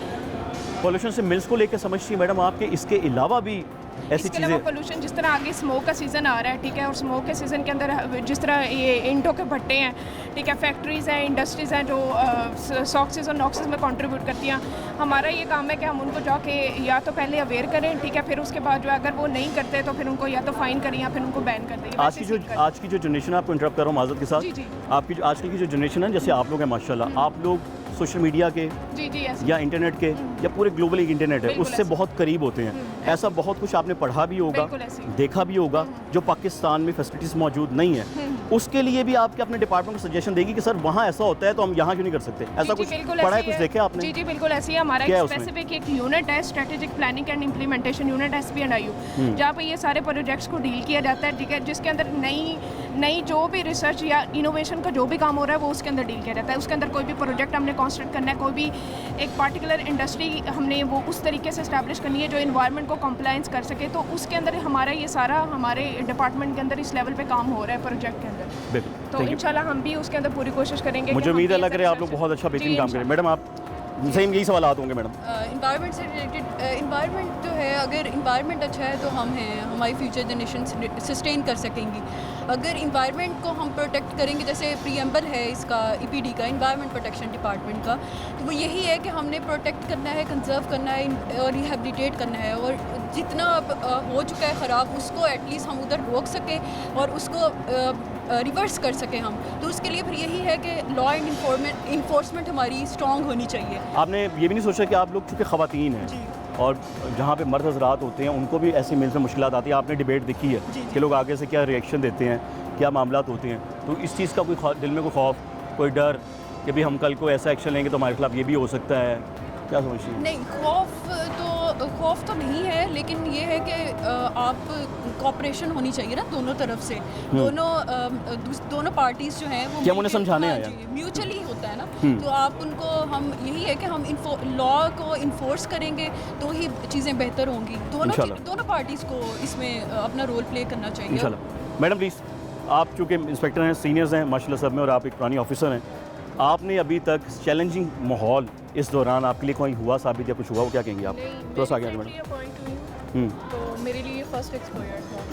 पोल्यूशन से मिल्स को लेकर समझती हैं मैडम आपके, इसके अलावा भी ऐसी इसके अलावा चीज़ें? पोल्यूशन जिस तरह आगे स्मोक का सीज़न आ रहा है, ठीक है, और स्मोक के सीज़न के अंदर जिस तरह ये इंडो के भट्टे हैं, ठीक है, फैक्ट्रीज़ हैं, इंडस्ट्रीज़ हैं जो सॉक्सेस और नॉक्सेस में कंट्रीब्यूट करती हैं। हमारा ये काम है कि हम उनको जाके या तो पहले अवेयर करें, ठीक है, फिर उसके बाद जो है अगर वो नहीं करते तो फिर उनको या तो फाइन करें या फिर उनको बैन कर दें। आज की जो जनरेशन, आपको इंटरप्ट कर रहा हूँ माजरत के साथ, जी, जी। आपकी जो आजकल की जो जनरेशन है, जैसे आप लोग हैं माशाल्लाह, आप लोग सोशल मीडिया के जी या इंटरनेट के या पूरे ग्लोबली इंटरनेट है बिल्कुल उससे ऐसे। बहुत करीब होते हैं। ऐसा बहुत कुछ आपने पढ़ा भी होगा, बिल्कुल ऐसे। देखा भी होगा, जो पाकिस्तान में फैसिलिटीज़ मौजूद नहीं है। उसके लिए भी आपके अपने डिपार्टमेंट को सजेशन देगी कि सर वहाँ ऐसा होता है तो हम यहाँ क्यों नहीं कर सकते? ऐसा कुछ पढ़ा है, कुछ देखा आपने? जी जी बिल्कुल ऐसी है। हमारा क्या है एक उसमें? स्पेसिफिक एक यूनिट है, strategic planning and implementation unit, SPNIU, जहाँ पे ये सारे प्रोजेक्ट्स को डील किया जाता है, ठीक है, जिसके अंदर नई जो भी रिसर्च या इनोवेशन का जो भी काम हो रहा है वो उसके अंदर डील किया जाता है। उसके अंदर कोई भी प्रोजेक्ट हमने कॉन्स्ट्रक्ट करना है, कोई भी एक पार्टिकुलर इंडस्ट्री हमने वो उस तरीके से इस्टेब्लिश करनी है जो इन्वायरमेंट को कंप्लायंस कर सके, तो उसके अंदर हमारा ये सारा हमारे डिपार्टमेंट के अंदर इस लेवल पे काम हो रहा है प्रोजेक्ट के अंदर। तो इंशाल्लाह हम भी उसके अंदर पूरी कोशिश करेंगे। मुझे उम्मीद है अल्लाह करे आप लोग बहुत अच्छा बेहतरीन काम करें। मैडम आप सेम यही सवाल होंगे मैडम। इन्वायरमेंट से रिलेटेड, इन्वायरमेंट जो है, अगर इन्वायरमेंट अच्छा है तो हम हैं, हमारी फ्यूचर जनरेशन सस्टेन कर सकेंगी। अगर इन्वायरमेंट को हम प्रोटेक्ट करेंगे, जैसे प्रीएम्बल है इसका EPD का, इन्वायरमेंट प्रोटेक्शन डिपार्टमेंट का, तो वो यही है कि हमने प्रोटेक्ट करना है, कंजर्व करना है और रिहेबिलिटेट करना है, और जितना हो चुका है ख़राब उसको एटलीस्ट हम उधर रोक सकें और उसको रिवर्स कर सकें हम। तो उसके लिए फिर यही है कि लॉ एंड इन्फोर्समेंट हमारी स्ट्रॉन्ग होनी चाहिए। आपने ये भी नहीं सोचा कि आप लोग चूँकि ख़वातीन हैं और जहाँ पे मर्द हज़रात होते हैं उनको भी ऐसी मिल से मुश्किलात आती है, आपने डिबेट देखी है कि लोग आगे से क्या रिएक्शन देते हैं, क्या मामलात होते हैं, तो इस चीज़ का कोई दिल में कोई खौफ, कोई डर कि भाई हम कल को ऐसा एक्शन लेंगे तो हमारे खिलाफ ये भी हो सकता है, क्या समझती हैं? नहीं, खौफ तो नहीं है, लेकिन ये है कि आप कॉपरेशन होनी चाहिए ना दोनों तरफ से, दोनों पार्टीज़ जो हैं वो क्या उन्हें समझाने आया? म्यूचुअली होता है ना, तो आप उनको, हम यही है कि हम लॉ को इन्फोर्स करेंगे तो ही चीज़ें बेहतर होंगी। दोनों पार्टीज़ को इसमें अपना रोल प्ले करना चाहिए। इंशाल्लाह। मैडम प्लीज़, आप चूँकि इंस्पेक्टर हैं, सीनियर्स हैं माशाल्लाह सब में, और आप एक पुरानी ऑफिसर हैं, आपने अभी तक चैलेंजिंग माहौल इस दौरान आपके लिए कोई हुआ साबित या कुछ हुआ, वो क्या कहेंगे आप? थोड़ा सा आगे मैडम। तो मेरे लिए फर्स्ट एक्सपोजर था।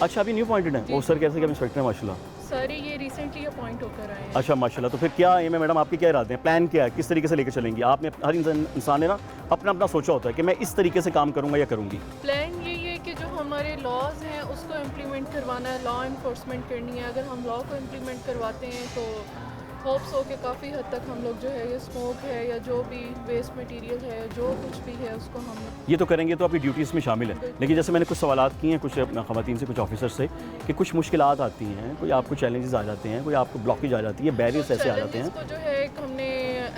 अच्छा, अभी न्यू अपॉइंटेड हैं? वो सर कैसे क्या इंस्पेक्टर हैं माशाल्लाह? सर ये रिसेंटली अपॉइंट होकर आए हैं। अच्छा माशाल्लाह। तो फिर क्या एम है मैडम, आपके क्या इरादे हैं, प्लान क्या है, किस तरीके से लेकर चलेंगी? आपने, हर इंसान ने ना अपना अपना सोचा होता है कि मैं इस तरीके से काम करूँगा या करूँगी। प्लान यही है कि जो हमारे लॉज हैं उसको इम्प्लीमेंट करवाना है, लॉ इन्फोर्समेंट करनी है। अगर हम लॉ को इम्प्लीमेंट करवाते हैं तो होप्स हो कि काफ़ी हद तक हम लोग जो है ये स्मोक है या जो भी वेस्ट मटेरियल है, जो कुछ भी है उसको हम ये तो करेंगे, तो आपकी ड्यूटीज़ में शामिल है। लेकिन जैसे मैंने कुछ सवालात किए हैं कुछ ख़वातीन से, कुछ ऑफिसर से, कि कुछ मुश्किलात आती हैं, कोई आपको चैलेंजेस आ जाते हैं, कोई आपको ब्लॉकेज आ जाती है, बैरियर्स ऐसे आ जाते हैं, तो जो है एक हमने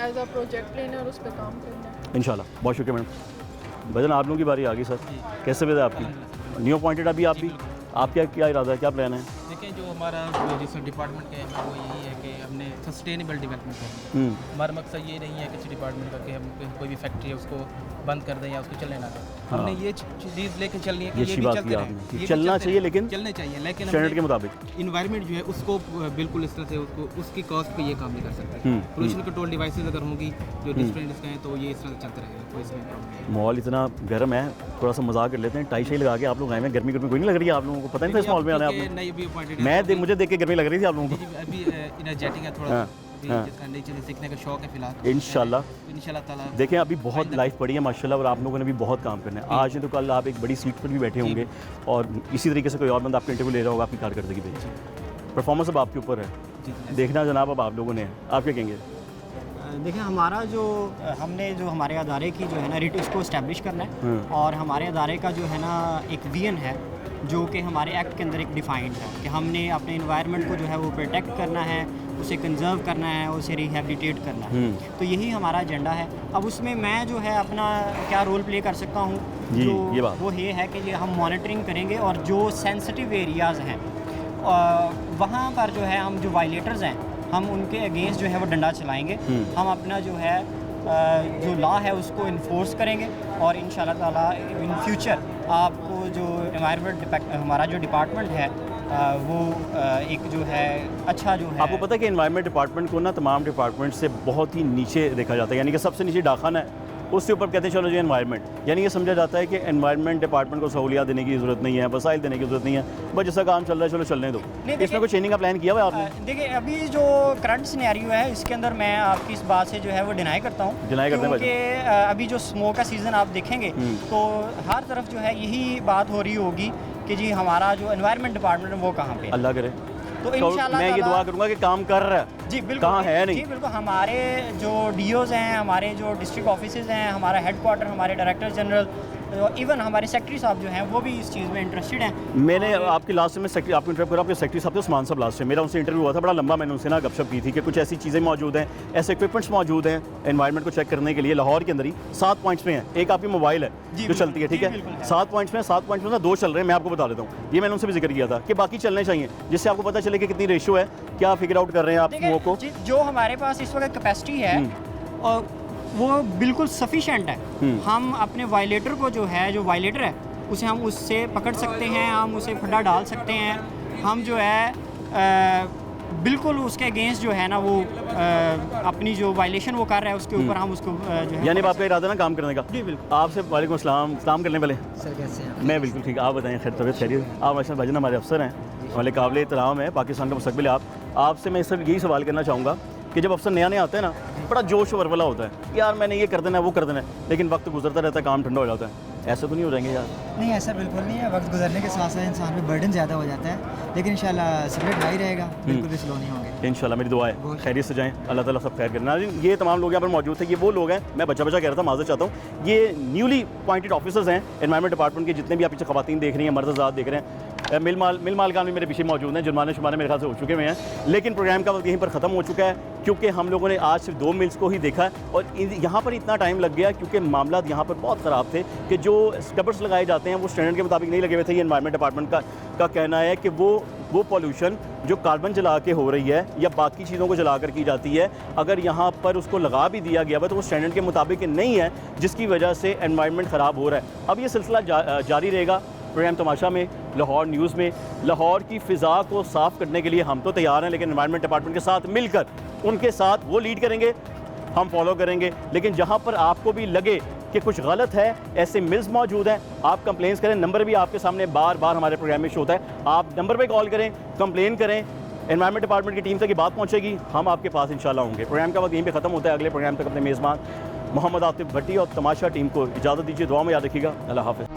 एज अ प्रोजेक्ट लेना और उस पर काम करना है इंशाल्लाह। बहुत शुक्रिया मैडम। भजन, आप लोगों की बारी आ गई सर, कैसे वजह आपकी न्यू अपॉइंटेड अभी आप भी, आप क्या इरादा है, क्या प्लान है? देखिए, जो हमारा रिसर्च डिपार्टमेंट का है वो यही है कि हमने सस्टेनेबल डेवलपमेंट करना है। हमारा मकसद ये नहीं है किसी डिपार्टमेंट का कि हम कोई भी फैक्ट्री है उसको बंद कर दें या उसको चलने ना दें। हमने ये चीज़ लेके चलनी है कि ये भी चलते रहें, चलना चाहिए, लेकिन चलने चाहिए, लेकिन स्टैंडर्ड के मुताबिक। इन्वायरमेंट जो है उसको बिल्कुल इस तरह से उसकी कॉस्ट पे ये काम नहीं कर सकते। पोल्यूशन कंट्रोल डिवाइसेस अगर होंगी जो डिफरेंट हैं तो ये इस तरह से चलता रहेगा, कोई इसमें प्रॉब्लम नहीं। माहौल इतना गर्म है, थोड़ा सा मजाक कर लेते हैं, टाई शाई लगा के आप लोग आए हैं, गर्मी कोई नहीं लग रही है आप लोगों को? पता नहीं था इस माहौल में आना है मैं मुझे देख के गर्मी लग रही थी आप लोगों को। अभी एनर्जेटिक है थोड़ा, नेचर सीखने का शौक है फिलहाल। इंशाल्लाह ताला देखें, अभी बहुत लाइफ पड़ी है माशाल्लाह, और आप लोगों ने भी बहुत काम करना है। आज नहीं तो कल आप एक बड़ी सीट पर भी बैठे होंगे और इसी तरीके से कोई और बंदा आपका इंटरव्यू ले रहा होगा आपकी कारकर्दगी पे। परफॉर्मेंस अब आपके ऊपर है, देखना जनाब अब आप लोगों ने। आप क्या कहेंगे? देखिए, हमारा हमने हमारे अदारे की जो है ना रिट उसको इस्टेब्लिश करना है, और हमारे अदारे का जो है ना एक विजन है जो कि हमारे एक्ट के अंदर एक डिफाइंड है कि हमने अपने इन्वायरमेंट को जो है वो प्रोटेक्ट करना है, उसे कंजर्व करना है, उसे रिहेबिलिटेट करना है। तो यही हमारा एजेंडा है। अब उसमें मैं जो है अपना क्या रोल प्ले कर सकता हूँ, वो ये है कि हम मॉनिटरिंग करेंगे और जो सेंसिटिव एरियाज़ हैं वहाँ पर जो है हम जो वायलेटर्स हैं हम उनके अगेंस्ट जो है वो डंडा चलाएँगे। हम अपना जो है जो लॉ है उसको इन्फोर्स करेंगे, और इंशाल्लाह ताला इन फ्यूचर आपको जो एनवायरनमेंट हमारा जो डिपार्टमेंट है वो एक जो है अच्छा जो है। आपको पता है कि एनवायरनमेंट डिपार्टमेंट को ना तमाम डिपार्टमेंट से बहुत ही नीचे देखा जाता है, यानी कि सबसे नीचे डाखाना है, उससे ऊपर कहते हैं चलो जी एनवायरनमेंट, यानी ये समझा जाता है कि एनवायरनमेंट डिपार्टमेंट को सहूलियात देने की ज़रूरत नहीं है, वसाइल देने की ज़रूरत नहीं है, बस जैसा काम चल रहा है चलो चलने दो। इसमें कोई चेंजिंग का प्लान किया हुआ है आपने? देखिए अभी जो करंट सिनेरियो है इसके अंदर मैं आपकी इस बात से जो है वो डिनाई करता हूँ, क्योंकि अभी जो स्मोक का सीज़न आप देखेंगे तो हर तरफ जो है यही बात हो रही होगी कि जी हमारा जो एनवायरनमेंट डिपार्टमेंट है वो कहाँ पे, अल्लाह करे। तो इंशाल्लाह मैं ये दुआ करूंगा कि काम कर रहा है। जी बिल्कुल, कहाँ है नहीं। जी बिल्कुल, हमारे जो डीओज हैं, हमारे जो डिस्ट्रिक्ट ऑफिसेज हैं, हमारा हेडक्वार्टर, हमारे डायरेक्टर जनरल, इवन हमारे सेक्रेटरी साहब जो हैं वो भी इस चीज़ में इंटरेस्टेड हैं। मैंने आपकी लास्ट में सेक्रेटरी आपको इंटरव्यू करा, आपके सेक्रेटरी साहब थे उस्मान साहब लास्ट में, मेरा उनसे इंटरव्यू हुआ था, बड़ा लंबा, मैंने उनसे ना गपशप की थी कि कुछ ऐसी चीज़ें मौजूद हैं, ऐसे इक्विपमेंट्स मौजूद हैं एनवायरनमेंट को चेक करने के लिए लाहौर के अंदर ही 7 पॉइंट्स में है। एक आपकी मोबाइल है जो चलती है, ठीक है, 7 पॉइंट्स में 7 पॉइंट्स में ना 2 चल रहे हैं, मैं आपको बता देता हूँ, ये मैंने उनसे भी जिक्र किया था कि बाकी चलने चाहिए, जिससे आपको पता चले कि कितनी रेशियो है, क्या फिगर आउट कर रहे हैं आप वो को। जो हमारे पास इस वक्त कैपेसिटी है और वो बिल्कुल सफिशेंट है। हम अपने वायलेटर को जो है, जो वायलेटर है उसे हम उससे पकड़ सकते हैं, हम उसे फड्डा डाल सकते हैं, हम जो है बिल्कुल उसके अगेंस्ट जो है ना वो अपनी जो वायलेशन वो कर रहा है उसके ऊपर हम उसको जो है। यानी आपका इरादा ना काम करने का? जी बिल्कुल। आपसे वालेकुम अस्सलाम, सलाम करने वाले सर कैसे हैं? मैं बिल्कुल ठीक, आप बताएं खैर तबीयत खैरियत? आप माशाल्लाह भाईजान हमारे अफसर हैं, हमारे काबिल एहतराम है, पाकिस्तान का मुस्तकबिल है आप। आपसे मैं सिर्फ यही सवाल करना चाहूँगा कि जब अफसर नया आता है ना, बड़ा जोश वरवला होता है, यार मैंने ये कर देना है वो कर देना है, लेकिन वक्त गुजरता रहता है, काम ठंडा हो जाता है, ऐसा तो नहीं हो जाएंगे यार? नहीं ऐसा बिल्कुल नहीं है, वक्त गुजरने के साथ साथ इंसान में बर्डन ज़्यादा हो जाता है, लेकिन इंशाल्लाह स्पिरिट हाई रहेगा, बिल्कुल भी स्लो नहीं होंगे इंशाल्लाह। मेरी दुआ है खैरियत से जाएं, अल्लाह ताला सब खैर करें। नाज़रीन ये तमाम लोग यहाँ पर मौजूद थे, ये वो लोग हैं, मैं बच्चा कह रहा था, माज़रत चाहता हूँ, ये न्यूली अपॉइंटेड ऑफिसर्स हैं एनवायरनमेंट डिपार्टमेंट के, जितने भी आप पीछे ख़वातीन देख रही हैं, मर्द आज़ाद देख रहे हैं, मिल मालकान भी मेरे पीछे मौजूद हैं, जुर्माने शुमाने मेरे ख्याल से हो चुके हुए हैं, लेकिन प्रोग्राम का वक्त यहीं पर ख़त्म हो चुका है, क्योंकि हम लोगों ने आज सिर्फ 2 मिल्स को ही देखा और यहाँ पर इतना टाइम लग गया क्योंकि मामला यहाँ पर बहुत ख़राब थे कि जो स्टबर्स लगाए जाते हैं वो स्टैंडर्ड के मुताबिक नहीं लगे हुए थे। ये एनवायरनमेंट डिपार्टमेंट का कहना है कि वो पॉल्यूशन जो कार्बन जला के हो रही है या बाकी चीज़ों को जला कर की जाती है, अगर यहाँ पर उसको लगा भी दिया गया है तो वो स्टैंडर्ड के मुताबिक नहीं है, जिसकी वजह से एनवायरनमेंट ख़राब हो रहा है। अब ये सिलसिला जारी रहेगा प्रोग्राम तमाशा में, लाहौर न्यूज़ में। लाहौर की फ़िज़ा को साफ़ करने के लिए हम तो तैयार हैं, लेकिन एनवायरनमेंट डिपार्टमेंट के साथ मिलकर उनके साथ वो लीड करेंगे, हम फॉलो करेंगे। लेकिन जहाँ पर आपको भी लगे कि कुछ गलत है, ऐसे मिल्स मौजूद हैं, आप कंप्लेंट्स करें, नंबर भी आपके सामने बार बार हमारे प्रोग्राम में शो होता है, आप नंबर पे कॉल करें, कंप्लेन करें, एनवायरनमेंट डिपार्टमेंट की टीम तक ये बात पहुँचेगी, हम आपके पास इंशाल्लाह होंगे। प्रोग्राम का वक्त यहीं पे ख़त्म होता है। अगले प्रोग्राम तक अपने मेज़बान मोहम्मद आतिफ भट्टी और तमाशा टीम को इजाज़त दीजिए, दुआ में याद रखिएगा। अल्लाह हाफ़िज़।